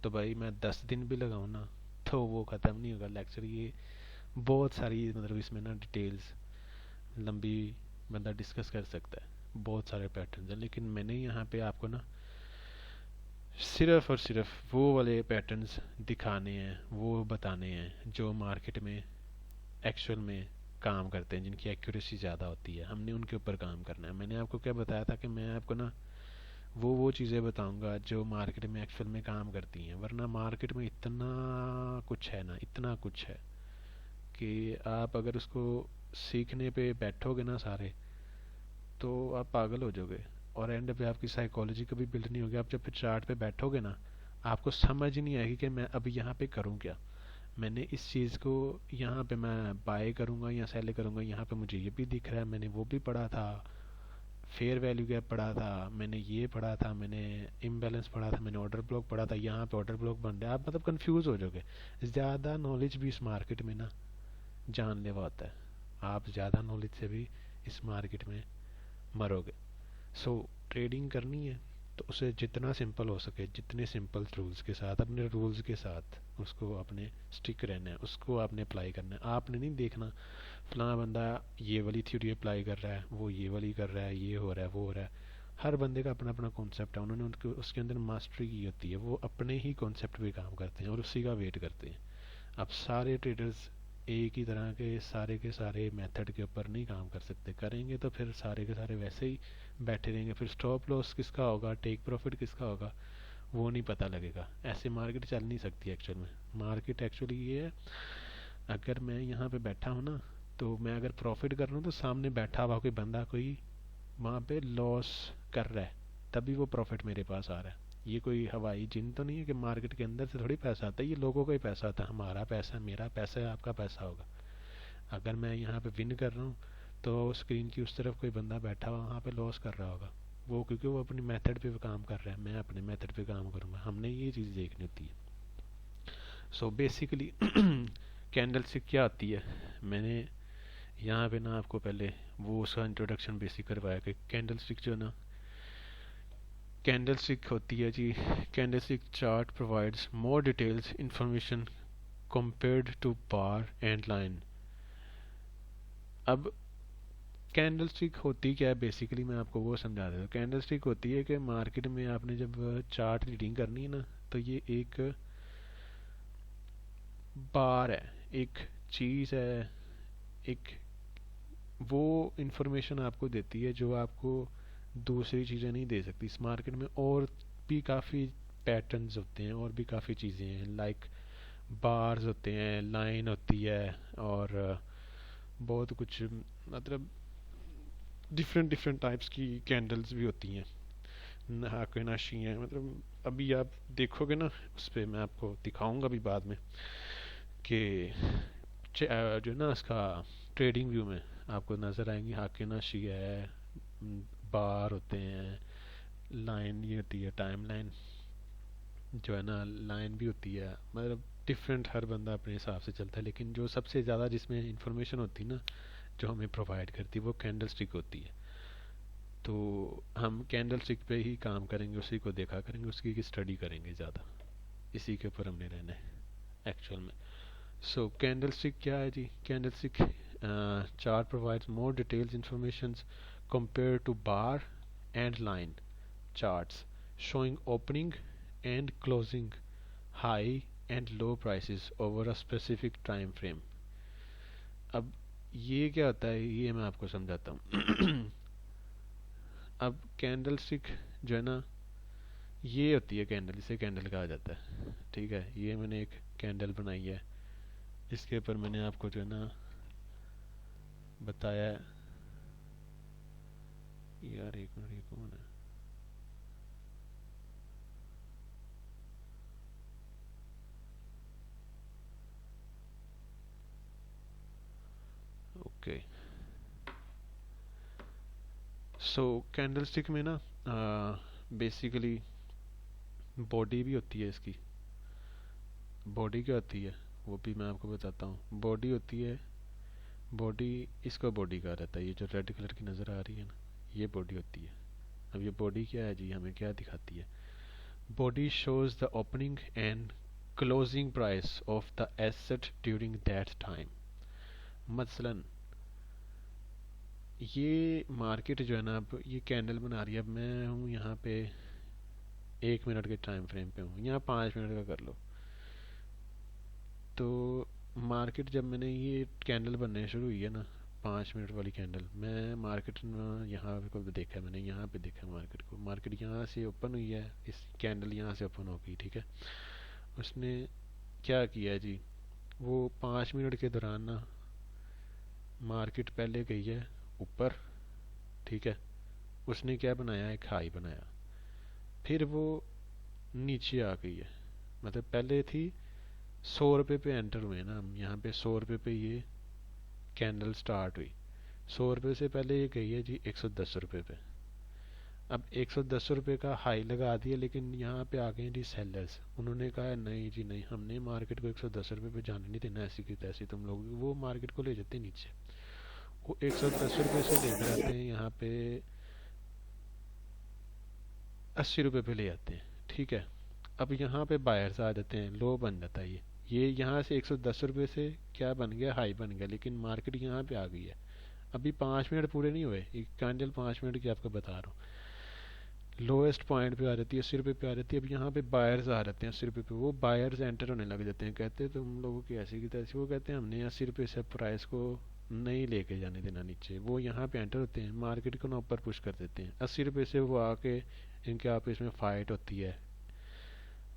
तो भाई मैं 10 दिन भी लगाऊँ ना तो वो ख़त्म नहीं होगा लेक्चर। ये बहुत सारी मतलब इसमें ना डिटेल्स लंबी बंदा डिस्कस कर सकता है, बहुत सारे पैटर्न्स हैं। लेकिन मैंने यहाँ पे आपको ना सिर्फ और सिर्फ वो वाले पैटर्न्स दिखाने हैं, वो बताने हैं जो मार्केट में एक्चुअल में काम करते हैं, जिनकी एक्यूरेसी ज़्यादा होती है, हमने उनके ऊपर काम करना है। मैंने आपको क्या बताया था कि मैं आपको ना वो चीज़ें बताऊंगा जो मार्केट में एक्चुअल में काम करती हैं। वरना मार्केट में इतना कुछ है ना, इतना कुछ है कि आप अगर उसको सीखने पे बैठोगे ना सारे, तो आप पागल हो जाओगे, और एंड पे आपकी साइकोलॉजी कभी बिल्ड नहीं होगी। आप जब फिर चार्ट पे बैठोगे ना, आपको समझ ही नहीं आएगी कि मैं अभी यहाँ पे करूँ क्या। मैंने इस चीज़ को यहाँ पे मैं बाय करूँगा या सेल करूँगा, यहाँ पे मुझे ये भी दिख रहा है, मैंने वो भी पढ़ा था, फेयर वैल्यू गैप पढ़ा था, मैंने ये पढ़ा था, मैंने इम्बैलेंस पढ़ा था, मैंने ऑर्डर ब्लॉक पढ़ा था, यहाँ पे ऑर्डर ब्लॉक बन रहा है, आप मतलब कंफ्यूज हो जाओगे। ज़्यादा नॉलेज भी इस मार्केट में ना जानलेवा होता है, आप ज़्यादा नॉलेज से भी इस मार्केट में मरोगे। सो ट्रेडिंग करनी है तो उसे जितना सिंपल हो सके, जितने सिंपल रूल्स के साथ, अपने रूल्स के साथ उसको अपने स्टिक रहना है, उसको आपने अप्लाई करना है। आपने नहीं देखना फलाना बंदा ये वाली थ्योरी अप्लाई कर रहा है, वो ये वाली कर रहा है, ये हो रहा है, वो हो रहा है। हर बंदे का अपना अपना कॉन्सेप्ट है, उन्होंने उनके उसके अंदर मास्टरी की होती है, वो अपने ही कॉन्सेप्ट पे काम करते हैं और उसी का वेट करते हैं। अब सारे ट्रेडर्स एक ही तरह के सारे मेथड के ऊपर नहीं काम कर सकते, करेंगे तो फिर सारे के सारे वैसे ही बैठे रहेंगे, फिर स्टॉप लॉस किसका होगा, टेक प्रॉफिट किसका होगा, वो नहीं पता लगेगा। ऐसे मार्केट चल नहीं सकती एक्चुअल में। मार्केट एक्चुअली ये है, अगर मैं यहाँ पे बैठा हूँ ना, तो मैं अगर प्रॉफिट कर रहा हूँ तो सामने बैठा हुआ कोई बंदा कोई वहाँ पे लॉस कर रहा है, तभी वो प्रॉफिट मेरे पास आ रहा है। ये कोई हवाई जिन तो नहीं है कि मार्केट के अंदर से थोड़ी पैसा आता है, ये लोगों का ही पैसा आता है। हमारा पैसा, मेरा पैसा है, आपका पैसा होगा। अगर मैं यहाँ पे विन कर रहा हूँ तो स्क्रीन की उस तरफ कोई बंदा बैठा हुआ वहाँ पे लॉस कर रहा होगा, वो क्योंकि वो अपनी मेथड पे काम कर रहा है, मैं अपने मेथड पे काम करूँगा। हमने ये चीज़ देखनी होती है। सो बेसिकली कैंडल स्टिक क्या होती है, मैंने यहाँ पे ना आपको पहले वो उसका इंट्रोडक्शन बेसिक करवाया कि कैंडल स्टिक जो ना, कैंडल स्टिक होती है जी, candlestick chart provides more details information compared to bar and line. अब कैंडल स्टिक होती क्या है बेसिकली, मैं आपको वो समझा देता हूँ। कैंडल स्टिक होती है कि मार्केट में आपने जब चार्ट रीडिंग करनी है ना, तो ये एक बार है, एक चीज़ है, एक वो इंफॉर्मेशन आपको देती है जो आपको दूसरी चीज़ें नहीं दे सकती इस मार्केट में। और भी काफ़ी पैटर्न्स होते हैं, और भी काफ़ी चीज़ें हैं, लाइक बार्स होते हैं, लाइन होती है, और बहुत कुछ, मतलब डिफरेंट डिफरेंट टाइप्स की कैंडल्स भी होती हैं, हाके नाशी हैं। मतलब अभी आप देखोगे ना, उस पर मैं आपको दिखाऊंगा भी बाद में कि जो ना इसका ट्रेडिंग व्यू में आपको नज़र आएंगी, हाके नाशी है, बार होते हैं, लाइन ये होती है, टाइम लाइन जो है ना, लाइन भी होती है। मतलब डिफरेंट, हर बंदा अपने हिसाब से चलता है, लेकिन जो सबसे ज़्यादा जिसमें इंफॉर्मेशन होती है ना, जो हमें प्रोवाइड करती है, वो कैंडल स्टिक होती है। तो हम कैंडल स्टिक पे ही काम करेंगे, उसी को देखा करेंगे, उसकी की स्टडी करेंगे ज़्यादा, इसी के ऊपर हमने रहना है एक्चुअल में। सो कैंडल स्टिक क्या है जी, candlestick chart provides more details information compare to bar and line charts showing opening and closing high and low prices over a specific time frame। अब ये क्या होता है, ये मैं आपको समझाता हूँ। अब कैंडल स्टिक जो है ना, ये होती है कैंडल, इसे कैंडल कहा जाता है, ठीक है। ये मैंने एक कैंडल बनाई है, इसके ऊपर मैंने आपको जो है ना बताया, यार एक मिनट, ये कौन है, ओके। सो कैंडल स्टिक में ना बेसिकली बॉडी भी होती है इसकी। बॉडी क्या होती है वो भी मैं आपको बताता हूँ। बॉडी होती है, बॉडी, इसको बॉडी कहा रहता है, ये जो रेड कलर की नज़र आ रही है ना, ये बॉडी होती है। अब ये बॉडी क्या है जी, हमें क्या दिखाती है, body shows the opening and closing price of the asset during that time. मसलन ये मार्केट जो है ना, अब ये कैंडल बना रही है, अब मैं हूँ यहाँ पे 1 मिनट के टाइम फ्रेम पे हूँ, यहाँ 5 मिनट का कर लो। तो मार्केट जब मैंने ये कैंडल बनने शुरू हुई है ना, 5 मिनट वाली कैंडल, मैं मार्केट यहाँ को देखा, मैंने यहाँ पे देखा मार्केट को, मार्केट यहाँ से ओपन हुई है, इस कैंडल यहाँ से ओपन हो गई, ठीक है। उसने क्या किया जी, वो 5 मिनट के दौरान ना मार्केट पहले गई है ऊपर, ठीक है, उसने क्या बनाया, एक हाई बनाया, फिर वो नीचे आ गई है। मतलब पहले थी 100 रुपये पे एंटर हुए ना हम, यहाँ पे 100 रुपये पे ये कैंडल स्टार्ट हुई, 100 रुपये से पहले ये गई है जी 110 रुपये पे, अब 110 रुपये का हाई लगा दिया, लेकिन यहाँ पे आ गए जी सेलर्स, उन्होंने कहा नहीं जी नहीं, हमने मार्केट को 110 रुपये पे जाने नहीं देना, ऐसी की तैसी तुम लोग, वो मार्केट को ले जाते हैं नीचे। वो 110 रुपये से लेकर आते हैं यहाँ पे 80 रुपये पे ले आते हैं, ठीक है। अब यहाँ पे बायर्स आ जाते हैं, लो बन जाता है ये यहाँ से 110 रुपये से क्या बन गया, हाई बन गया, लेकिन मार्केट यहाँ पे आ गई है। अभी 5 मिनट पूरे नहीं हुए, एक कैंडल 5 मिनट की आपको बता रहा हूँ, लोएस्ट पॉइंट पे आ जाती है, 80 रुपये पे आ जाती है। अब यहाँ पे बायर्स आ जाते हैं 80 रुपये पे, वो बायर्स एंटर होने लग जाते हैं, कहते हैं तुम लोगों की ऐसी की तैसी, वो कहते हैं हमने 80 रुपये से प्राइस को नहीं लेके जाने देना नीचे, वो यहाँ पे एंटर होते हैं, मार्केट को ना ऊपर पुश कर देते हैं। 80 रुपये से वो आके इनके आपस में फाइट होती है,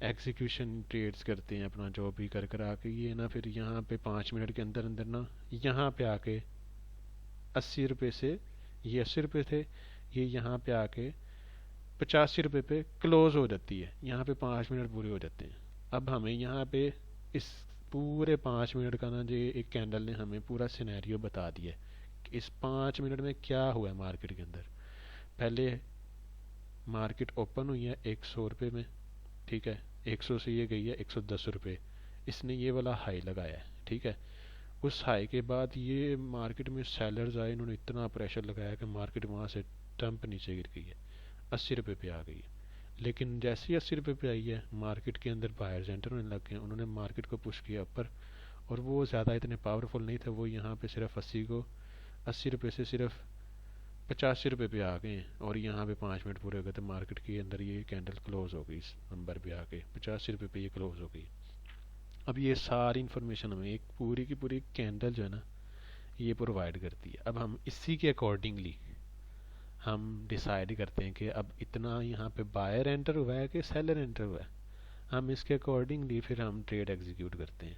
एग्जीक्यूशन ट्रेड्स करते हैं अपना जो भी कर कर आके, ये ना फिर यहाँ पे 5 मिनट के अंदर अंदर ना यहाँ पे आके 80 रुपये से, ये 80 रुपये थे, ये यहाँ पे आके 85 रुपये पे क्लोज हो जाती है, यहाँ पे 5 मिनट पूरे हो जाते हैं। अब हमें यहाँ पे इस पूरे 5 मिनट का ना, जो एक कैंडल ने हमें पूरा सिनेरियो बता दिया कि इस 5 मिनट में क्या हुआ है मार्केट के अंदर। पहले मार्केट ओपन हुई है 100 रुपये में, ठीक है, 100 से ये गई है 110 रुपये, इसने ये वाला हाई लगाया है, ठीक है। उस हाई के बाद ये मार्केट में सेलर्स आए, इन्होंने इतना प्रेशर लगाया कि मार्केट वहाँ से टम्प नीचे गिर गई है, 80 रुपये पे आ गई है। लेकिन जैसे ही 80 रुपये पे आई है, मार्केट के अंदर बायर्स एंटर होने लग गए, उन्होंने मार्केट को पुश किया ऊपर, और वो ज़्यादा इतने पावरफुल नहीं थे, वो यहाँ पे सिर्फ 80 रुपये से सिर्फ 85 रुपये पे आ गए हैं, और यहाँ पे 5 मिनट पूरे हो गए, तो मार्केट के अंदर ये कैंडल क्लोज हो गई, इस नंबर पे आके 85 रुपये पे ये क्लोज हो गई। अब ये सारी इन्फॉर्मेशन हमें एक पूरी की पूरी कैंडल जो है ना, ये प्रोवाइड करती है। अब हम इसी के अकॉर्डिंगली हम डिसाइड करते हैं कि अब इतना यहाँ पे बायर एंटर हुआ है कि सेलर एंटर हुआ है, हम इसके अकॉर्डिंगली फिर हम ट्रेड एग्जीक्यूट करते हैं।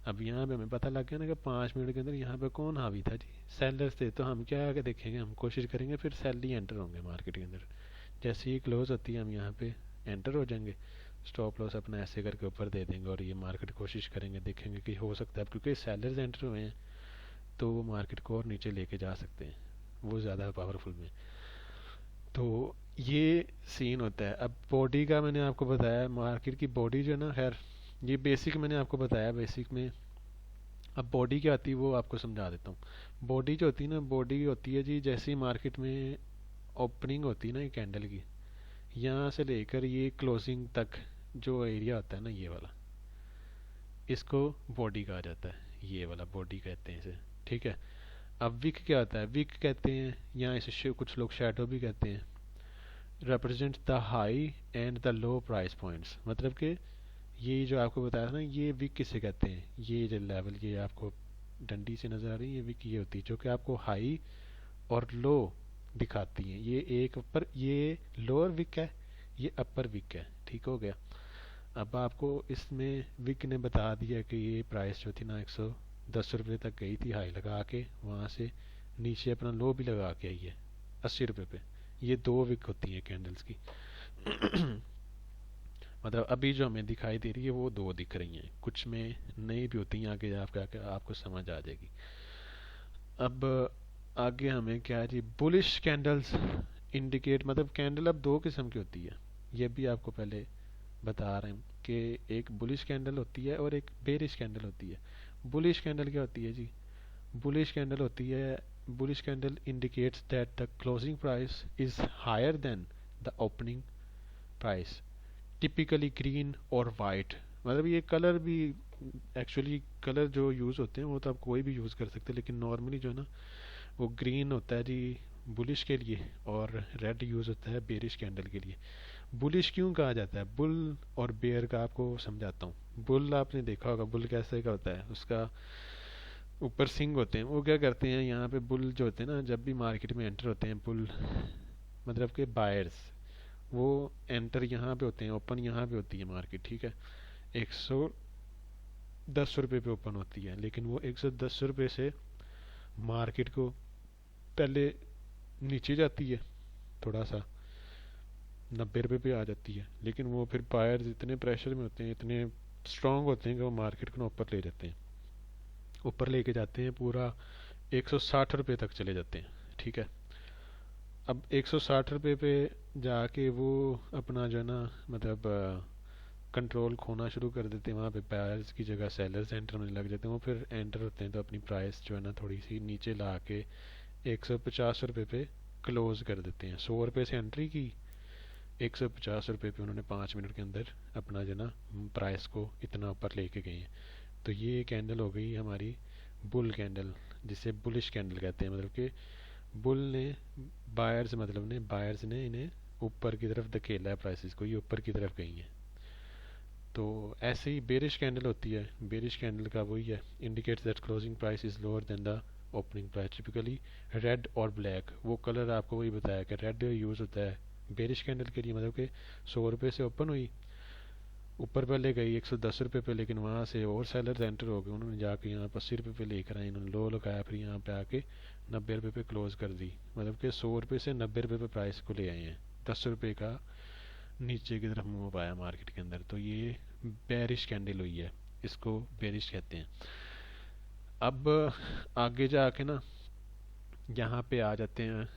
अब यहाँ पे हमें पता लग गया ना कि 5 मिनट के अंदर यहाँ पे कौन हावी था जी, सेलर्स थे, तो हम क्या आगे देखेंगे, हम कोशिश करेंगे फिर सेल ही एंटर होंगे मार्केट के अंदर। जैसे ही क्लोज होती है हम यहाँ पे एंटर हो जाएंगे, स्टॉप लॉस अपना ऐसे करके ऊपर दे देंगे, और ये मार्केट कोशिश करेंगे, देखेंगे कि हो सकता है, क्योंकि सेलर्स एंटर हुए हैं तो वो मार्केट को और नीचे लेके जा सकते हैं, वो ज़्यादा पावरफुल में। तो ये सीन होता है। अब बॉडी का मैंने आपको बताया, मार्केट की बॉडी जो है ना, खैर ये बेसिक मैंने आपको बताया बेसिक में। अब बॉडी क्या आती है वो आपको समझा देता हूँ। बॉडी जो होती है ना, बॉडी होती है जी, जैसे ही मार्केट में ओपनिंग होती है ना ये कैंडल की, यहाँ से लेकर ये क्लोजिंग तक जो एरिया होता है ना, ये वाला, इसको बॉडी कहा जाता है, ये वाला बॉडी कहते हैं इसे, ठीक है। अब विक क्या होता है, विक कहते हैं, यहाँ इसे कुछ लोग शैडो भी कहते हैं, represent the high and the low price points. मतलब कि ये जो आपको बताया था ना, ये विक किसे कहते हैं, ये जो लेवल ये आपको डंडी से नज़र आ रही है, ये विक ये होती है जो कि आपको हाई और लो दिखाती है। ये एक ऊपर, ये लोअर विक है, ये अपर विक है, ठीक हो गया। अब आपको इसमें विक ने बता दिया कि ये प्राइस जो थी ना 110 रुपये तक गई थी हाई लगा के, वहाँ से नीचे अपना लो भी लगा के आई है 80 रुपये पे। ये दो विक होती हैं कैंडल्स की। मतलब अभी जो हमें दिखाई दे रही है वो दो दिख रही हैं, कुछ में नई भी होती हैं, आगे आपको समझ आ जाएगी। अब आगे हमें क्या है जी, बुलिश कैंडल्स इंडिकेट, मतलब कैंडल अब दो किस्म की होती है, ये भी आपको पहले बता रहे हैं कि एक बुलिश कैंडल होती है और एक बेरिश कैंडल होती है। बुलिश कैंडल क्या होती है जी, बुलिश कैंडल होती है, bullish candle indicates that the closing price is higher than the opening price, typically green और वाइट। मतलब ये कलर भी, एक्चुअली कलर जो यूज़ होते हैं वो तो आप कोई भी यूज़ कर सकते हैं, लेकिन नॉर्मली जो है ना वो ग्रीन होता है जी बुलिश के लिए, और रेड यूज़ होता है बेरिश कैंडल के लिए। बुलिश क्यों कहा जाता है, बुल और बेयर का आपको समझाता हूँ। बुल आपने देखा होगा, बुल कैसे का होता है, उसका ऊपर सिंग होते हैं, वो क्या करते हैं, यहाँ पे बुल जो होते हैं ना, जब भी मार्केट में एंटर होते हैं बुल, मतलब के बायर्स, वो एंटर यहाँ पे होते हैं, ओपन यहाँ पे होती है मार्केट, ठीक है, 110 रुपये पे ओपन होती है, लेकिन वो 110 रुपये से मार्केट को पहले नीचे जाती है, थोड़ा सा 90 रुपये पे आ जाती है, लेकिन वो फिर बायर्स इतने प्रेशर में होते हैं, इतने स्ट्रांग होते हैं कि वो मार्केट को ऊपर ले जाते हैं, ऊपर लेके जाते हैं, पूरा 160 रुपये तक चले जाते हैं, ठीक है। अब 160 रुपये पे जाके वो अपना जो है ना मतलब कंट्रोल खोना शुरू कर देते हैं, वहाँ पे बायर्स की जगह सेलर्स एंटर होने लग जाते हैं। वो फिर एंटर होते हैं तो अपनी प्राइस जो है ना थोड़ी सी नीचे ला के 150 रुपये पे क्लोज कर देते हैं। 100 रुपये से एंट्री की, 150 रुपये पे उन्होंने 5 मिनट के अंदर अपना जो ना प्राइस को इतना ऊपर लेके गए हैं। तो ये कैंडल हो गई हमारी बुल कैंडल, जिसे बुलिश कैंडल कहते हैं। मतलब कि बुल ने बायर्स ने इन्हें ऊपर की तरफ धकेला है, प्राइसेस को ये ऊपर की तरफ गई हैं। तो ऐसे ही बेरिश कैंडल होती है। बेरिश कैंडल का वही है, indicates that closing price is lower than the opening price, typically red और ब्लैक। वो कलर आपको वही बताया कि रेड यूज़ होता है बेरिश कैंडल के लिए। मतलब कि 100 रुपये से ओपन हुई, ऊपर पहले गई 110 रुपये पे, लेकिन वहाँ से और सेलर एंटर हो गए, उन्होंने जाके यहाँ पर 80 रुपये पे लेकर आए, इन्होंने लो लगाया, फिर यहाँ पे आके 90 रुपये पे क्लोज कर दी। मतलब कि 100 रुपये से 90 रुपये पे प्राइस को ले आए हैं, 10 रुपये का नीचे की तरफ मूव आया मार्केट के अंदर। तो ये बेरिश कैंडल हुई है, इसको बेरिश कहते हैं। अब आगे जाके ना यहाँ पे आ जाते हैं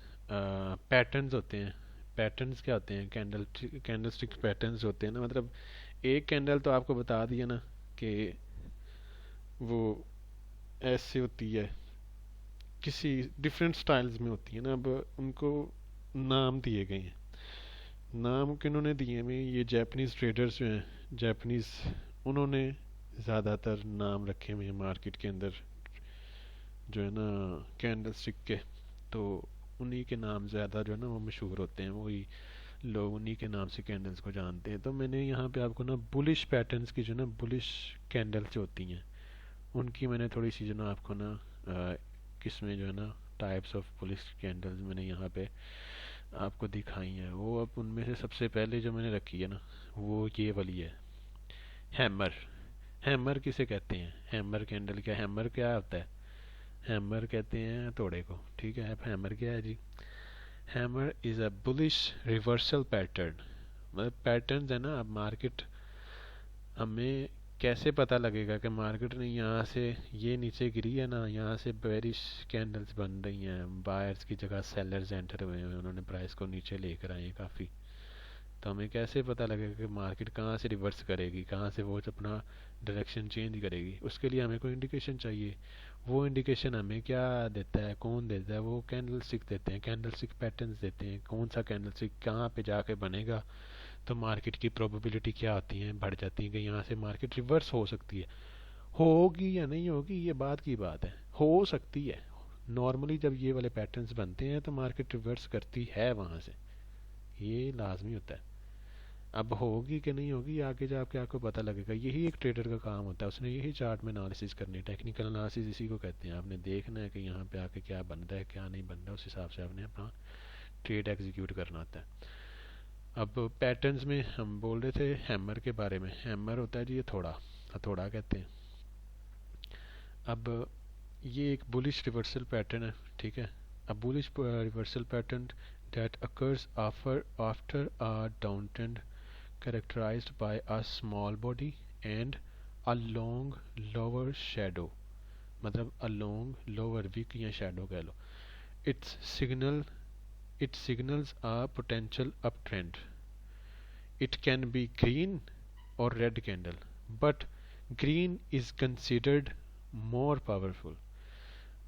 पैटर्न्स होते हैं। पैटर्न्स क्या होते हैं? कैंडल स्टिक पैटर्न्स होते हैं ना। मतलब एक कैंडल तो आपको बता दिया ना कि वो ऐसे होती है, किसी डिफरेंट स्टाइल्स में होती है ना। अब उनको नाम दिए गए हैं। नाम किन्होंने दिए में, ये जापानीज ट्रेडर्स जो हैं जापानीज, उन्होंने ज़्यादातर नाम रखे हुए हैं मार्केट के अंदर जो है ना कैंडल स्टिक के। तो उन्हीं के नाम ज़्यादा जो है ना वो मशहूर होते हैं, वही लोग उन्हीं के नाम से कैंडल्स को जानते हैं। तो मैंने यहाँ पे आपको ना बुलिश पैटर्न्स की जो ना बुलिश कैंडल्स जो होती हैं उनकी मैंने थोड़ी सी जो ना आपको ना किस्में जो है ना टाइप्स ऑफ बुलिश कैंडल्स मैंने यहाँ पे आपको दिखाई हैं। वो अब उनमें से सबसे पहले जो मैंने रखी है ना वो ये वाली है, हैमर। हैमर किसे कहते हैं? हैमर कैंडल क्या, हैमर क्या होता है? हैमर कहते हैं हथौड़े को, ठीक है। हैमर क्या है जी? Hammer is a bullish reversal pattern. मतलब पैटर्न है ना। अब मार्केट, हमें कैसे पता लगेगा कि मार्केट ने यहाँ से ये नीचे गिरी है ना, यहाँ से बेरिश कैंडल्स बन रही हैं, बायर्स की जगह सेलर्स एंटर हुए हैं, उन्होंने प्राइस को नीचे लेकर आए हैं काफ़ी। तो हमें कैसे पता लगेगा कि मार्केट कहाँ से रिवर्स करेगी, कहाँ से वो अपना डायरेक्शन चेंज करेगी? उसके लिए हमें कोई इंडिकेशन चाहिए। वो इंडिकेशन हमें क्या देता है, कौन देता है? वो कैंडल स्टिक देते हैं, कैंडल स्टिक पैटर्न्स देते हैं। कौन सा कैंडल स्टिक कहाँ पे जाके बनेगा, तो मार्केट की प्रोबेबिलिटी क्या होती है, बढ़ जाती है कि यहाँ से मार्केट रिवर्स हो सकती है। होगी या नहीं होगी ये बात की बात है, हो सकती है। नॉर्मली जब ये वाले पैटर्न्स बनते हैं तो मार्केट रिवर्स करती है वहाँ से, ये लाजमी होता है। अब होगी कि नहीं होगी आगे जाके आपको पता लगेगा। यही एक ट्रेडर का काम होता है, उसने यही चार्ट में एनालिसिस करनी है। टेक्निकल एनालिसिस इसी को कहते हैं। आपने देखना है कि यहाँ पे आके क्या बन रहा है क्या नहीं बन रहा है, उस हिसाब से आपने अपना ट्रेड एग्जीक्यूट करना होता है। अब पैटर्न्स में हम बोल रहे थे हैमर के बारे में। हैमर होता है जी हथौड़ा, हथौड़ा कहते हैं। अब ये एक बुलिश रिवर्सल पैटर्न है, ठीक है। अब bullish reversal pattern that occurs after a downtrend characterized by a small body and a long lower shadow। मतलब a long lower weak या shadow कह लो। its signal it signals a potential uptrend। it can be green or red candle, but green is considered more powerful।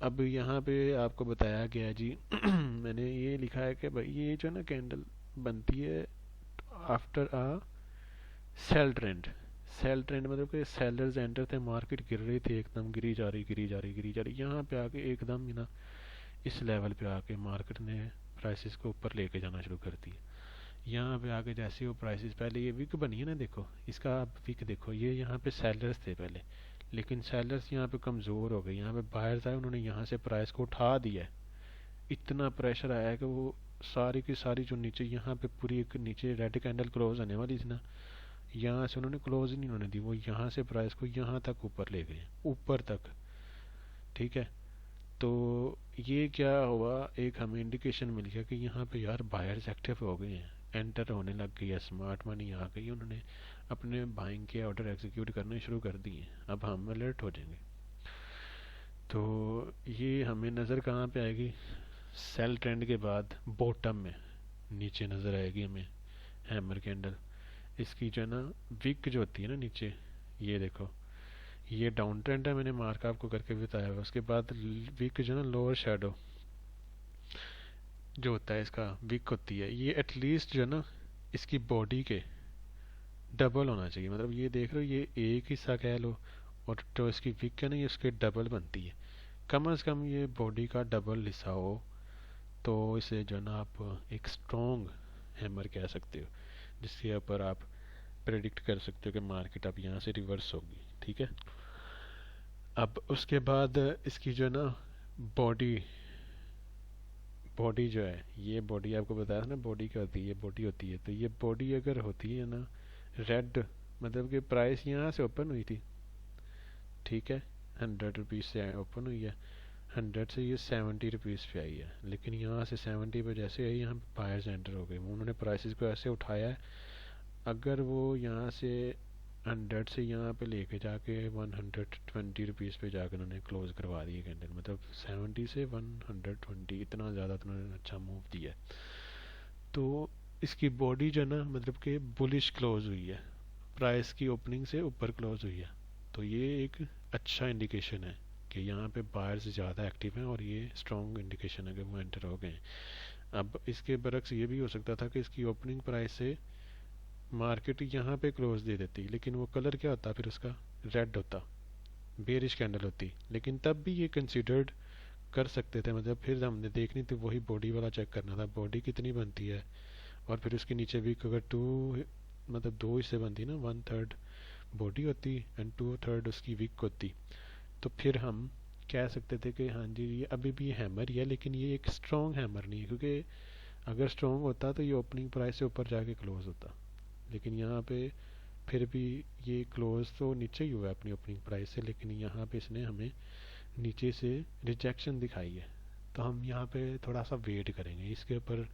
अब यहाँ पे आपको बताया गया है जी मैंने ये लिखा है कि भाई ये जो ना कैंडल बनती है after a sell trend. Sell trend मतलब कि सेलर्स एंटर थे, मार्केट गिर रही थी एकदम, गिरी जा रही गिरी जा रही गिरी जा रही। यहाँ पे आके एकदम ही ना इस लेवल पे आके मार्केट ने प्राइसेस को ऊपर लेके जाना शुरू कर दिया। यहाँ पे आके जैसे वो प्राइसेस, पहले ये विक बनी है ना, देखो इसका आप विक देखो, ये यहाँ पे सेलर्स थे पहले, लेकिन सेलर्स यहाँ पे कमज़ोर हो गए। यहाँ पे बायर्स आए, उन्होंने यहाँ से प्राइस को उठा दिया। इतना प्रेशर आया कि वो सारी की सारी जो नीचे यहाँ पे पूरी एक नीचे रेड कैंडल क्लोज होने वाली थी ना, यहाँ से उन्होंने क्लोज नहीं होने दी, वो यहाँ से प्राइस को यहाँ तक ऊपर ले गए, ऊपर तक, ठीक है। तो ये क्या हुआ, एक हमें इंडिकेशन मिल गया कि यहाँ पे यार बायर्स एक्टिव हो गए हैं, एंटर होने लग गई है, स्मार्ट मनी आ गई, उन्होंने अपने बाइंग के ऑर्डर एग्जीक्यूट करने शुरू कर दिए। अब हम अलर्ट हो जाएंगे। तो ये हमें नज़र कहाँ पे आएगी, सेल ट्रेंड के बाद बॉटम में नीचे नज़र आएगी हमें हैमर कैंडल। इसकी जो है ना विक जो होती है ना नीचे, ये देखो ये डाउन ट्रेंड है, मैंने मार्क आपको करके बताया हुआ। उसके बाद विक जो है ना लोअर शेडो जो होता है इसका विक होती है, ये एटलीस्ट जो है ना इसकी बॉडी के डबल होना चाहिए। मतलब ये देख रहे हो ये एक हिस्सा कह लो, और जो इसकी विक है ना ये उसके डबल बनती है। कम से कम ये बॉडी का डबल हिस्सा हो तो इसे जो है ना आप एक स्ट्रॉन्ग हैमर कह सकते हो, जिसके ऊपर आप प्रेडिक्ट कर सकते हो कि मार्केट अब यहाँ से रिवर्स होगी। ठीक है, अब उसके बाद इसकी जो है ना बॉडी बॉडी जो है, ये बॉडी आपको बताया था ना बॉडी क्या होती है, ये बॉडी होती है। तो ये बॉडी अगर होती है ना रेड, मतलब कि प्राइस यहाँ से ओपन हुई थी, ठीक है, 100 रुपीज़ से ओपन हुई है, 100 से ये 70 रुपीज़ पे आई है, लेकिन यहाँ से 70 पे जैसे आई यहाँ पे बायर्स एंटर हो गए, उन्होंने प्राइसेस को ऐसे उठाया है। अगर वो यहाँ से 100 से यहाँ पे लेके जाके 120 रुपीज़ पे जाकर उन्होंने क्लोज करवा दिए कैंडल, मतलब 70 से 120, इतना ज़्यादा तो उन्होंने अच्छा मूव दिया है। तो इसकी बॉडी जो है ना मतलब कि बुलिश क्लोज हुई है, प्राइस की ओपनिंग से ऊपर क्लोज हुई है। तो ये एक अच्छा इंडिकेशन है कि यहाँ पे बायर्स ज़्यादा एक्टिव हैं, और ये स्ट्रॉन्ग इंडिकेशन है कि वो एंटर हो गए हैं। अब इसके बरक्स ये भी हो सकता था कि इसकी ओपनिंग प्राइस से मार्केट यहाँ पे क्लोज दे देती, लेकिन वो कलर क्या होता फिर उसका, रेड होता, बेरिश कैंडल होती, लेकिन तब भी ये कंसिडर्ड कर सकते थे। मतलब फिर हमने देखनी थी वही बॉडी वाला चेक करना था, बॉडी कितनी बनती है, और फिर उसके नीचे भी अगर मतलब दो हिस्से बनती ना, 1/3 बॉडी होती एंड 2/3 उसकी विक होती, तो फिर हम कह सकते थे कि हाँ जी ये अभी भी हैमर ही है, लेकिन ये एक स्ट्रॉन्ग हैमर नहीं है, क्योंकि अगर स्ट्रॉन्ग होता तो ये ओपनिंग प्राइस से ऊपर जाके क्लोज होता। लेकिन यहाँ पे फिर भी ये क्लोज तो नीचे ही हुआ है अपनी ओपनिंग प्राइस से, लेकिन यहाँ पे इसने हमें नीचे से रिजेक्शन दिखाई है। तो हम यहाँ पे थोड़ा सा वेट करेंगे, इसके ऊपर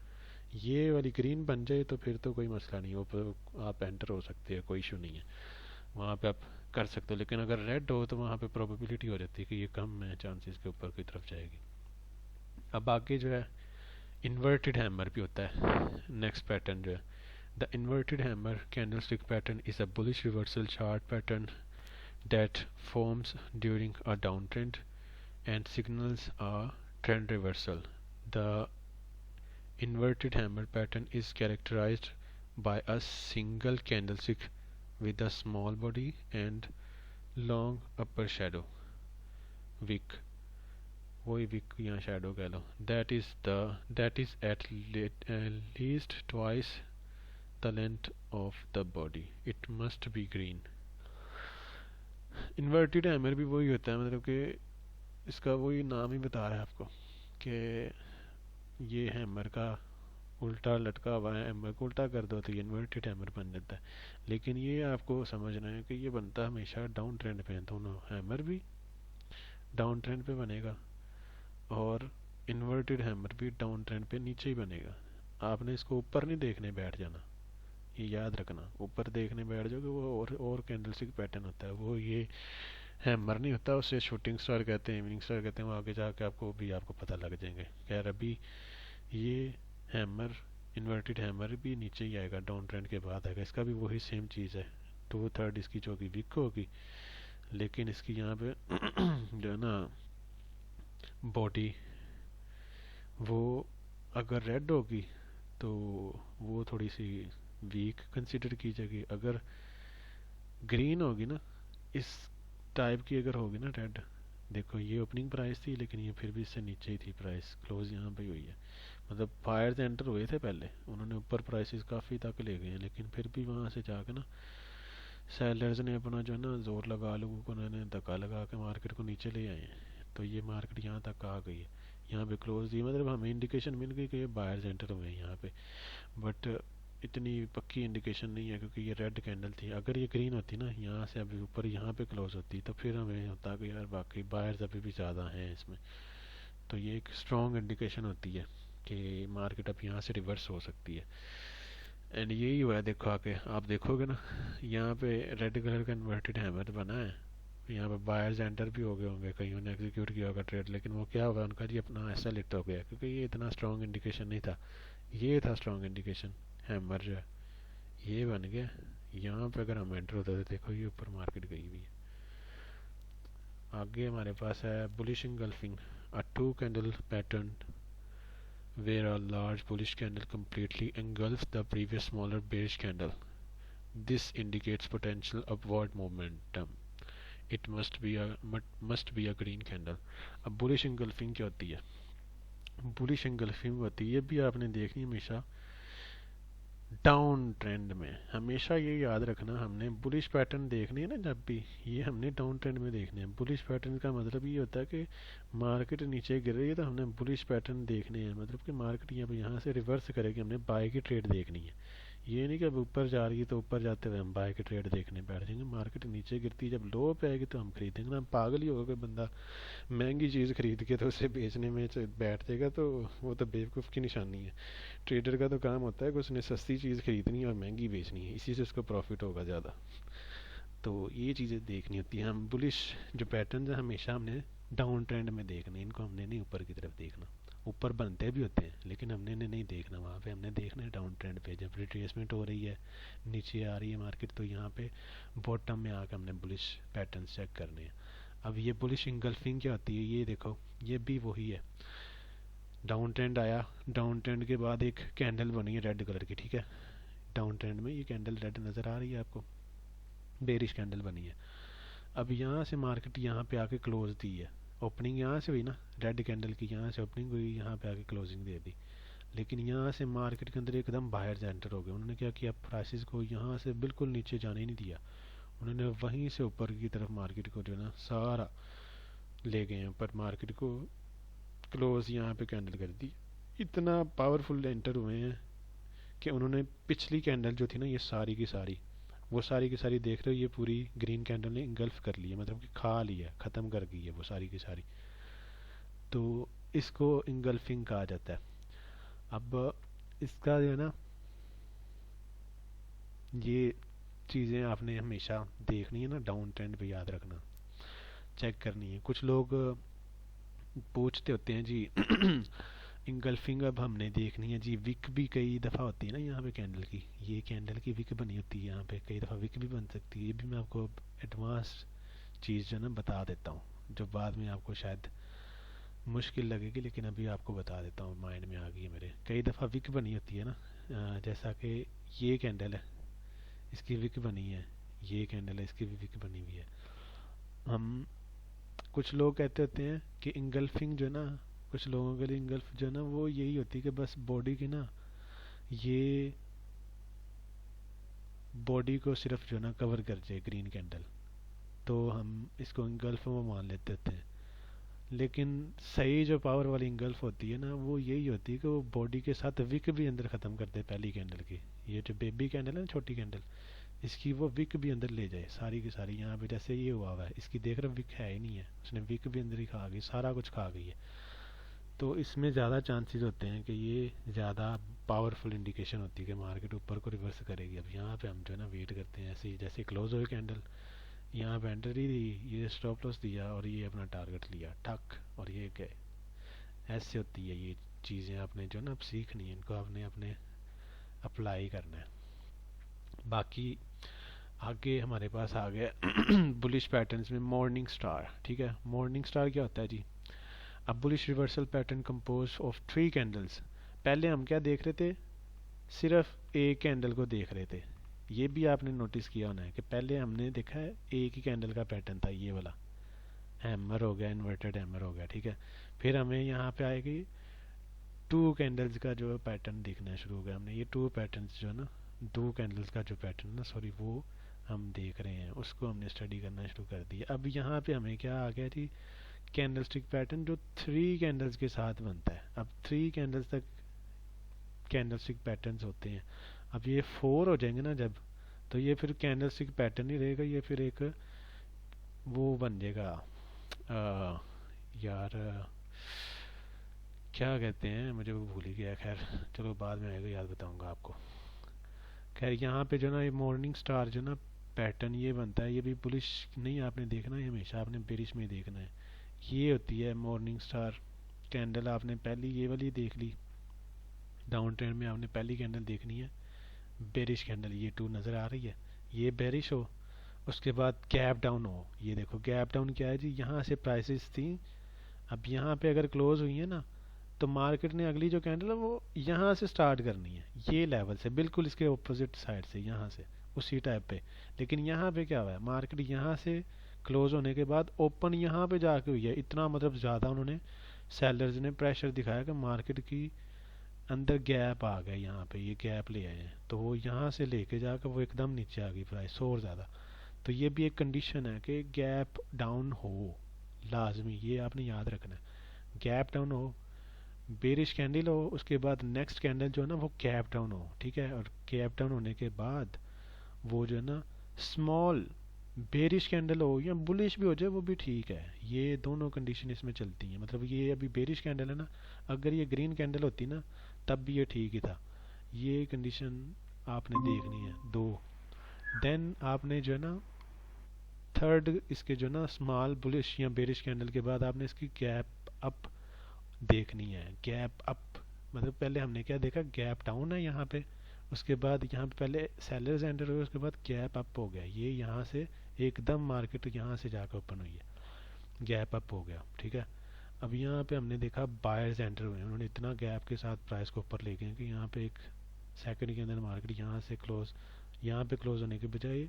ये वाली ग्रीन बन जाए तो फिर तो कोई मसला नहीं, ऊपर आप एंटर हो सकते हैं, कोई इशू नहीं है, वहाँ पे आप कर सकते हो। लेकिन अगर रेड हो तो वहाँ पे प्रोबेबिलिटी हो जाती है कि ये कम है चांसेस के ऊपर की तरफ जाएगी। अब आगे जो है इन्वर्टेड हैमर भी होता है, नेक्स्ट पैटर्न जो है the inverted hammer candlestick pattern is a bullish reversal chart pattern that forms during a downtrend and signals a trend reversal. The inverted hammer pattern is characterized by a single candlestick with a small body and long upper shadow wick, वही wick यहाँ shadow कह लो, that is at least twice the length of the body. It must be green. Inverted hammer भी वही होता है, मतलब कि इसका वही नाम ही बता रहा है आपको कि ये हैमर का उल्टा लटका हुआ है, हैमर को उल्टा कर दो तो ये इन्वर्टेड हैमर बन जाता है। लेकिन ये आपको समझना है कि ये बनता हमेशा डाउन ट्रेंड पे है, दोनों हैमर भी डाउन ट्रेंड पे बनेगा और इन्वर्टेड हैमर भी डाउन ट्रेंड पे नीचे ही बनेगा। आपने इसको ऊपर नहीं देखने बैठ जाना, ये याद रखना, ऊपर देखने बैठ जाओगे वो और कैंडलस्टिक पैटर्न होता है, वो ये हैमर नहीं होता, उसे शूटिंग स्टार कहते हैं, इवनिंग स्टार कहते हैं, वो आगे जाके आपको पता लग जाएंगे। खैर अभी ये हैमर इन्वर्टेड हैमर भी नीचे ही आएगा, डाउन ट्रेंड के बाद आएगा, इसका भी वही सेम चीज़ है, 2/3 इसकी जो होगी विक होगी, लेकिन इसकी यहाँ पे जो है ना बॉडी वो अगर रेड होगी तो वो थोड़ी सी वीक कंसिडर की जाएगी। अगर ग्रीन होगी ना, इस टाइप की अगर होगी ना रेड, देखो ये ओपनिंग प्राइस थी लेकिन ये फिर भी इससे नीचे ही थी, प्राइस क्लोज यहाँ पे हुई है, मतलब बायर्स एंटर हुए थे पहले, उन्होंने ऊपर प्राइसेस काफ़ी तक ले गए हैं, लेकिन फिर भी वहाँ से जाकर ना सेलर्स ने अपना जो है ना जोर लगा, लोगों को उन्होंने धक्का लगा के मार्केट को नीचे ले आए हैं। तो ये मार्केट यहाँ तक आ गई है, यहाँ पे क्लोज दी, मतलब हमें इंडिकेशन मिल गई कि ये बायर्स एंटर हुए हैं यहाँ पे, बट इतनी पक्की इंडिकेशन नहीं है क्योंकि ये रेड कैंडल थी। अगर ये ग्रीन होती ना, यहाँ से अभी ऊपर यहाँ पे क्लोज होती, तो फिर हमें होता कि यार बाकी बायर्स अभी भी ज़्यादा हैं इसमें। तो ये एक स्ट्रॉन्ग इंडिकेशन होती है कि मार्केट अब यहाँ से रिवर्स हो सकती है, एंड यही हुआ है। देखो आके आप देखोगे ना, यहाँ पे रेड कलर का इन्वर्टेड हैमर बना है, यहाँ पे बायर्स एंटर भी हो गए होंगे, कईयों ने एग्जीक्यूट किया होगा ट्रेड, लेकिन वो क्या होगा उनका जी, अपना ऐसा लिट हो गया, क्योंकि ये इतना स्ट्रॉन्ग इंडिकेशन नहीं था। ये था स्ट्रॉन्ग इंडिकेशन, हैमर जो है ये बन गया। यहाँ पे अगर हम एंटर होते तो देखो ये ऊपर मार्केट गई हुई है। आगे हमारे पास है bullish engulfing, a two candle pattern where a large bullish candle completely engulfs the previous smaller bearish candle. This indicates potential upward momentum. It must be a green candle. अब bullish engulfing क्या होती है? bullish engulfing होती है, भी आपने देखनी हमेशा डाउन ट्रेंड में। हमेशा ये याद रखना, हमने बुलिश पैटर्न देखनी है ना जब भी, ये हमने डाउन ट्रेंड में देखने हैं। बुलिश पैटर्न का मतलब ये होता है कि मार्केट नीचे गिर रही है तो हमने बुलिश पैटर्न देखने हैं, मतलब कि मार्केट यहाँ से रिवर्स करेगी, हमने बाय की ट्रेड देखनी है। ये नहीं कि अब ऊपर जा रही है तो ऊपर जाते हुए हम बाय की ट्रेड देखने बैठ जाएंगे। मार्केट नीचे गिरती है, जब लो पे आएगी तो हम खरीदेंगे ना। पागल ही होगा कोई बंदा महंगी चीज़ खरीद के तो उसे बेचने में बैठ जाएगा, तो वो तो बेवकूफ़ की निशानी है। ट्रेडर का तो काम होता है कि उसने सस्ती चीज़ खरीदनी है और महंगी बेचनी है, इसी से उसको प्रॉफिट होगा ज़्यादा। तो ये चीज़ें देखनी होती हैं। हम बुलिश जो पैटर्न है हमेशा हमने डाउन ट्रेंड में देखने, इनको हमने नहीं ऊपर की तरफ देखना। ऊपर बनते भी होते हैं लेकिन हमने इन्हें नहीं देखना, वहाँ पे हमने देखना है डाउन ट्रेंड पे। जब रिट्रेसमेंट हो रही है, नीचे आ रही है मार्केट, तो यहाँ पे बॉटम में आकर हमने बुलिश पैटर्न चेक करने हैं। अब ये बुलिश इंगल्फिंग क्या होती है, ये देखो ये भी वही है। डाउन ट्रेंड आया, डाउन ट्रेंड के बाद एक कैंडल बनी है रेड कलर की, ठीक है। डाउन ट्रेंड में ये कैंडल रेड नज़र आ रही है आपको, बेरिश कैंडल बनी है। अब यहाँ से मार्केट यहाँ पे आके क्लोज दी है, ओपनिंग यहाँ से हुई ना रेड कैंडल की, यहाँ से ओपनिंग हुई, यहाँ पे आके क्लोजिंग दे दी। लेकिन यहाँ से मार्केट के अंदर एकदम बाहर एंटर हो गए। उन्होंने क्या किया, प्राइसेस को यहाँ से बिल्कुल नीचे जाने ही नहीं दिया, उन्होंने वहीं से ऊपर की तरफ मार्केट को जो है ना सारा ले गए हैं, पर मार्केट को क्लोज यहाँ पे कैंडल कर दी। इतना पावरफुल एंटर हुए हैं कि उन्होंने पिछली कैंडल जो थी ना, ये सारी की सारी, वो सारी की सारी देख रहे हो, ये पूरी ग्रीन कैंडल ने इंगल्फ कर ली है, मतलब कि खा लिया, ख़त्म कर गई है वो सारी की सारी। तो इसको इंगल्फिंग कहा जाता है। अब इसका जो है ना, ये चीज़ें आपने हमेशा देखनी है ना, डाउन ट्रेंड पे याद रखना, चेक करनी है। कुछ लोग पूछते होते हैं जी इंगल्फिंग अब हमने देखनी है जी, विक भी कई दफ़ा होती है ना यहाँ पे कैंडल की, ये कैंडल की विक बनी होती है यहाँ पे, कई दफ़ा विक भी बन सकती है। ये भी मैं आपको एडवांस चीज़ जो है ना बता देता हूँ, जो बाद में आपको शायद मुश्किल लगेगी, लेकिन अभी आपको बता देता हूँ, माइंड में आ गई है मेरे। कई दफ़ा विक बनी होती है ना, जैसा कि ये कैंडल है, इसकी विक बनी है, ये कैंडल है, इसकी भी विक बनी हुई है। हम कुछ लोग कहते होते हैं कि इंगल्फिंग जो है ना, कुछ लोगों के लिए इंगल्फ जो है ना वो यही होती है कि बस बॉडी की ना, ये बॉडी को सिर्फ जो है ना कवर कर जाए ग्रीन कैंडल, तो हम इसको इंगल्फ में मान लेते होते हैं। लेकिन सही जो पावर वाली इंगल्फ होती है ना, वो यही होती है कि वो बॉडी के साथ विक भी अंदर ख़त्म कर दे पहली कैंडल की। ये जो बेबी कैंडल है ना, छोटी कैंडल, इसकी वो विक भी अंदर ले जाए सारी की सारी। यहाँ पे जैसे ये हुआ है, इसकी देख रहे विक है ही नहीं है, उसने विक भी अंदर ही खा गई, सारा कुछ खा गई है। तो इसमें ज़्यादा चांसेस होते हैं कि ये ज़्यादा पावरफुल इंडिकेशन होती है कि मार्केट ऊपर को रिवर्स करेगी। अब यहाँ पे हम जो है ना वेट करते हैं, ऐसे ही जैसे क्लोज हुई कैंडल, यहाँ पे एंटर ही दी, ये स्टॉप लॉस दिया और ये अपना टारगेट लिया ठक, और ये गए। ऐसे होती है ये चीज़ें, आपने जो ना अब सीखनी है, इनको आपने अपने अप्लाई करना है। बाकी आगे हमारे पास आ गया बुलिश पैटर्न्स में मॉर्निंग स्टार, ठीक है। मॉर्निंग स्टार क्या होता है जी, अब bullish reversal pattern compose of 3 candles. पहले हम क्या देख रहे थे, सिर्फ एक कैंडल को देख रहे थे। ये भी आपने नोटिस किया होना है कि पहले हमने देखा है एक ही कैंडल का पैटर्न था, ये वाला हैमर हो गया, इन्वर्टेड हैमर हो गया, ठीक है। फिर हमें यहाँ पे आएगी 2 कैंडल्स का जो पैटर्न दिखना शुरू हो गया। हमने ये 2 पैटर्न्स जो है ना, 2 कैंडल्स का जो पैटर्न ना, सॉरी, वो हम देख रहे हैं, उसको हमने स्टडी करना शुरू कर दिया। अब यहाँ पे हमें क्या आ गया जी, कैंडलस्टिक पैटर्न जो 3 कैंडल्स के साथ बनता है। अब 3 कैंडल्स तक कैंडलस्टिक पैटर्न्स होते हैं। अब ये 4 हो जाएंगे ना जब, तो ये फिर कैंडलस्टिक पैटर्न ही रहेगा, ये फिर एक वो बन जाएगा, यार क्या कहते हैं, मुझे वो भूल ही गया, खैर चलो बाद में आएगा, याद बताऊंगा आपको। खैर यहाँ पे जो ना ये मॉर्निंग स्टार जो ना पैटर्न ये बनता है, ये भी बुलिश नहीं आपने देखना है, हमेशा आपने बेरिश में देखना है। ये होती है मॉर्निंग स्टार कैंडल, आपने पहली ये वाली देख ली, डाउन ट्रेंड में आपने पहली कैंडल देखनी है बेरिश कैंडल, ये टू नज़र आ रही है, ये बेरिश हो, उसके बाद गैप डाउन हो। ये देखो गैप डाउन क्या है जी, यहाँ से प्राइसेस थी, अब यहाँ पे अगर क्लोज हुई है ना, तो मार्केट ने अगली जो कैंडल है वो यहाँ से स्टार्ट करनी है, ये लेवल से बिल्कुल इसके ऑपोजिट साइड से, यहाँ से उसी टाइप पे। लेकिन यहाँ पे क्या हुआ है, मार्केट यहाँ से क्लोज होने के बाद ओपन यहाँ पे जाके हुई है, इतना मतलब ज़्यादा उन्होंने सेलर्स ने प्रेशर दिखाया कि मार्केट की अंदर गैप आ गया, यहाँ पे ये गैप ले आए हैं, तो वो यहाँ से लेके जाकर वो एकदम नीचे आ गई प्राइस और ज़्यादा। तो ये भी एक कंडीशन है कि गैप डाउन हो लाजमी, ये आपने याद रखना है। गैप डाउन हो, बेरिश कैंडल हो, उसके बाद नेक्स्ट कैंडल जो है ना वो गैप डाउन हो, ठीक है। और गैप डाउन होने के बाद वो जो है ना स्मॉल बेरिश कैंडल हो या बुलिश भी हो जाए वो भी ठीक है, ये दोनों कंडीशन इसमें चलती हैं। मतलब ये अभी बेरिश कैंडल है ना, अगर ये ग्रीन कैंडल होती ना तब भी ये ठीक ही था। ये कंडीशन आपने देखनी है दो। देन आपने जो है ना थर्ड इसके जो ना स्मॉल बुलिश या बेरिश कैंडल के बाद आपने इसकी गैप अप देखनी है। गैप अप मतलब पहले हमने क्या देखा, गैप डाउन है यहाँ पे, उसके बाद यहाँ पे पहले सेलर्स एंटर हुए, उसके बाद गैप अप हो गया, ये यहाँ से एकदम मार्केट यहाँ से जाकर ओपन हुई है, गैप अप हो गया, ठीक है। अब यहाँ पे हमने देखा बायर्स एंटर हुए, उन्होंने इतना गैप के साथ प्राइस को ऊपर ले गए कि यहाँ पे एक सेकंड के अंदर मार्केट यहाँ से क्लोज, यहाँ पे क्लोज होने के बजाय,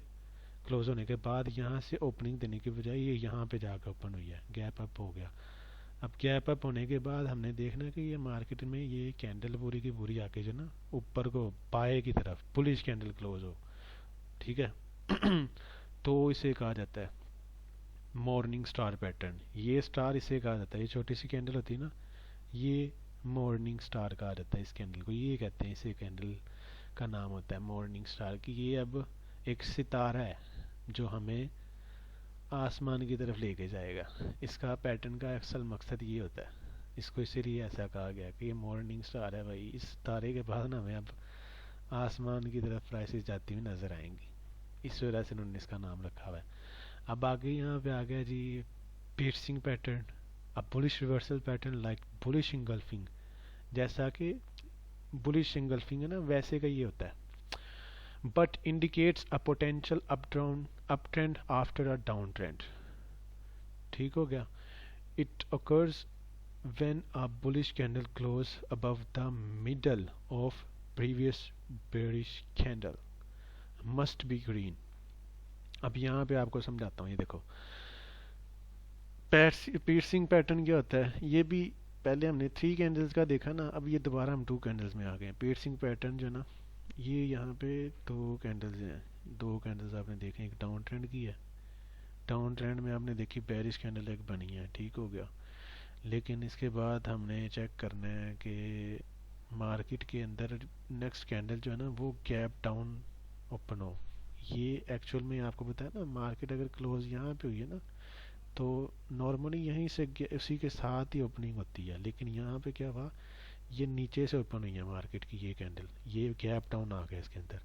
क्लोज होने के बाद यहाँ से ओपनिंग देने के बजाय ये यहाँ पे जाकर ओपन हुई है, गैप अप हो गया। अब गैप अप होने के बाद हमने देखना कि ये मार्केट में ये कैंडल पूरी की पूरी आके जो ना ऊपर को बाय की तरफ बुलिश कैंडल क्लोज हो, ठीक है। तो इसे कहा जाता है मॉर्निंग स्टार पैटर्न, ये स्टार इसे कहा जाता है, ये छोटी सी कैंडल होती है ना, ये मॉर्निंग स्टार कहा जाता है इस कैंडल को, ये कहते हैं इसे कैंडल का नाम होता है मॉर्निंग स्टार की। ये अब एक सितारा है जो हमें आसमान की तरफ लेके जाएगा, इसका पैटर्न का असल मकसद ये होता है, इसको इसीलिए ऐसा कहा गया कि ये मॉर्निंग स्टार है भाई, इस तारे के बाद ना हमें अब आसमान की तरफ प्राइसेस जाती हुई नजर आएंगी, इस वजह से उन्होंने इसका नाम रखा हुआ है। अब आगे यहाँ पे आ गया जी पियर्सिंग पैटर्न, अब bullish reversal pattern like bullish engulfing, जैसा कि बुलिश इंगल्फिंग है ना वैसे का ये होता है, but indicates a potential uptrend after a downtrend। ठीक हो गया। It occurs when a bullish candle close above the middle of previous bearish candle, must be green। अब यहाँ पे आपको समझाता हूँ, ये देखो piercing पैटर्न क्या होता है, ये भी पहले हमने 3 कैंडल्स का देखा ना, अब ये दोबारा हम 2 कैंडल्स में आ गए। piercing पैटर्न जो ना, ये यहाँ पे 2 कैंडल्स हैं, 2 कैंडल्स आपने देखे, एक डाउन ट्रेंड की है, डाउन ट्रेंड में आपने देखी बेरिश कैंडल एक बनी है, ठीक हो गया। लेकिन इसके बाद हमने चेक करना है कि मार्केट के अंदर नेक्स्ट कैंडल जो है ना वो गैप डाउन ओपन हो। ये एक्चुअल में आपको बताया ना, मार्केट अगर क्लोज यहाँ पे हुई है ना तो नॉर्मली यहीं से उसी के साथ ही ओपनिंग होती है, लेकिन यहाँ पे क्या हुआ, ये नीचे से ओपन हुई है मार्केट की ये कैंडल, ये गैप डाउन आ गया इसके अंदर,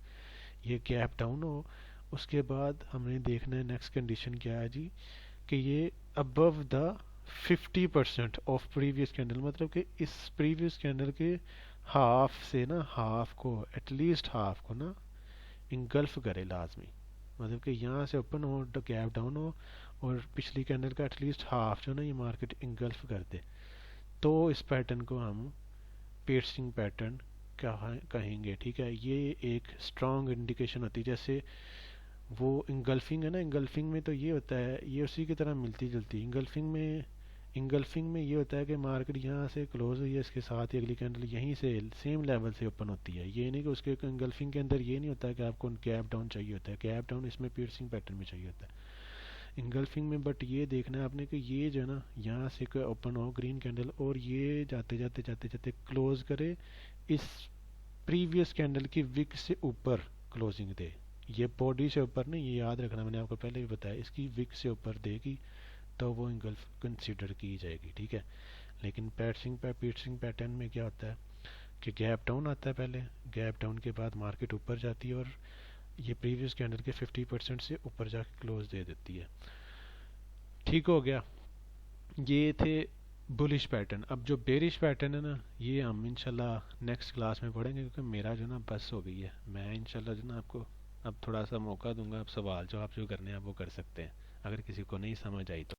ये गैप डाउन हो। उसके बाद हमने देखना है नेक्स्ट कंडीशन क्या है जी, कि ये above the 50% of previous candle, मतलब कि इस प्रीवियस कैंडल के हाफ से ना, हाफ को एटलीस्ट हाफ को ना इंगल्फ करे लाजमी, मतलब कि यहाँ से ओपन हो तो गैप डाउन हो और पिछली कैंडल का एटलीस्ट हाफ जो ना ये मार्केट इंगल्फ कर दे, तो इस पैटर्न को हम पियर्सिंग पैटर्न कहेंगे, ठीक है। ये एक स्ट्रॉन्ग इंडिकेशन होती है, जैसे वो इंगल्फिंग है ना, इंगल्फिंग में तो ये होता है, ये उसी की तरह मिलती जुलती। इंगल्फिंग में ये होता है कि मार्केट यहाँ से क्लोज हुई है, इसके साथ ही अगली कैंडल यहीं से सेम लेवल से ओपन होती है। ये नहीं कि उसके इंगल्फिंग के अंदर ये नहीं होता है कि आपको गैप डाउन चाहिए होता है, गैप डाउन इसमें पियर्सिंग पैटर्न में चाहिए होता है इंगल्फिंग में। बट ये देखना है आपने कि ये जो है ना यहाँ से ओपन हो ग्रीन कैंडल और ये जाते जाते जाते जाते क्लोज करे इस प्रीवियस कैंडल की विक से ऊपर क्लोजिंग दे, ये बॉडी से ऊपर नहीं, ये याद रखना, मैंने आपको पहले भी बताया, इसकी विक से ऊपर देगी तो वो इंगल्फ कंसीडर की जाएगी, ठीक है। लेकिन पियर्सिंग पैटर्न में क्या होता है कि गैप डाउन आता है, पहले गैप डाउन के बाद मार्केट ऊपर जाती है और ये प्रीवियस कैंडल के 50% से ऊपर जाके क्लोज दे देती है। ठीक हो गया, ये थे बुलिश पैटर्न। अब जो बेरिश पैटर्न है ना, ये हम इंशाल्लाह नेक्स्ट क्लास में पढ़ेंगे, क्योंकि मेरा जो ना बस हो गई है। मैं इंशाल्लाह जो ना आपको अब थोड़ा सा मौका दूंगा, आप सवाल जवाब जो करने हैं आप वो कर सकते हैं, अगर किसी को नहीं समझ आई तो।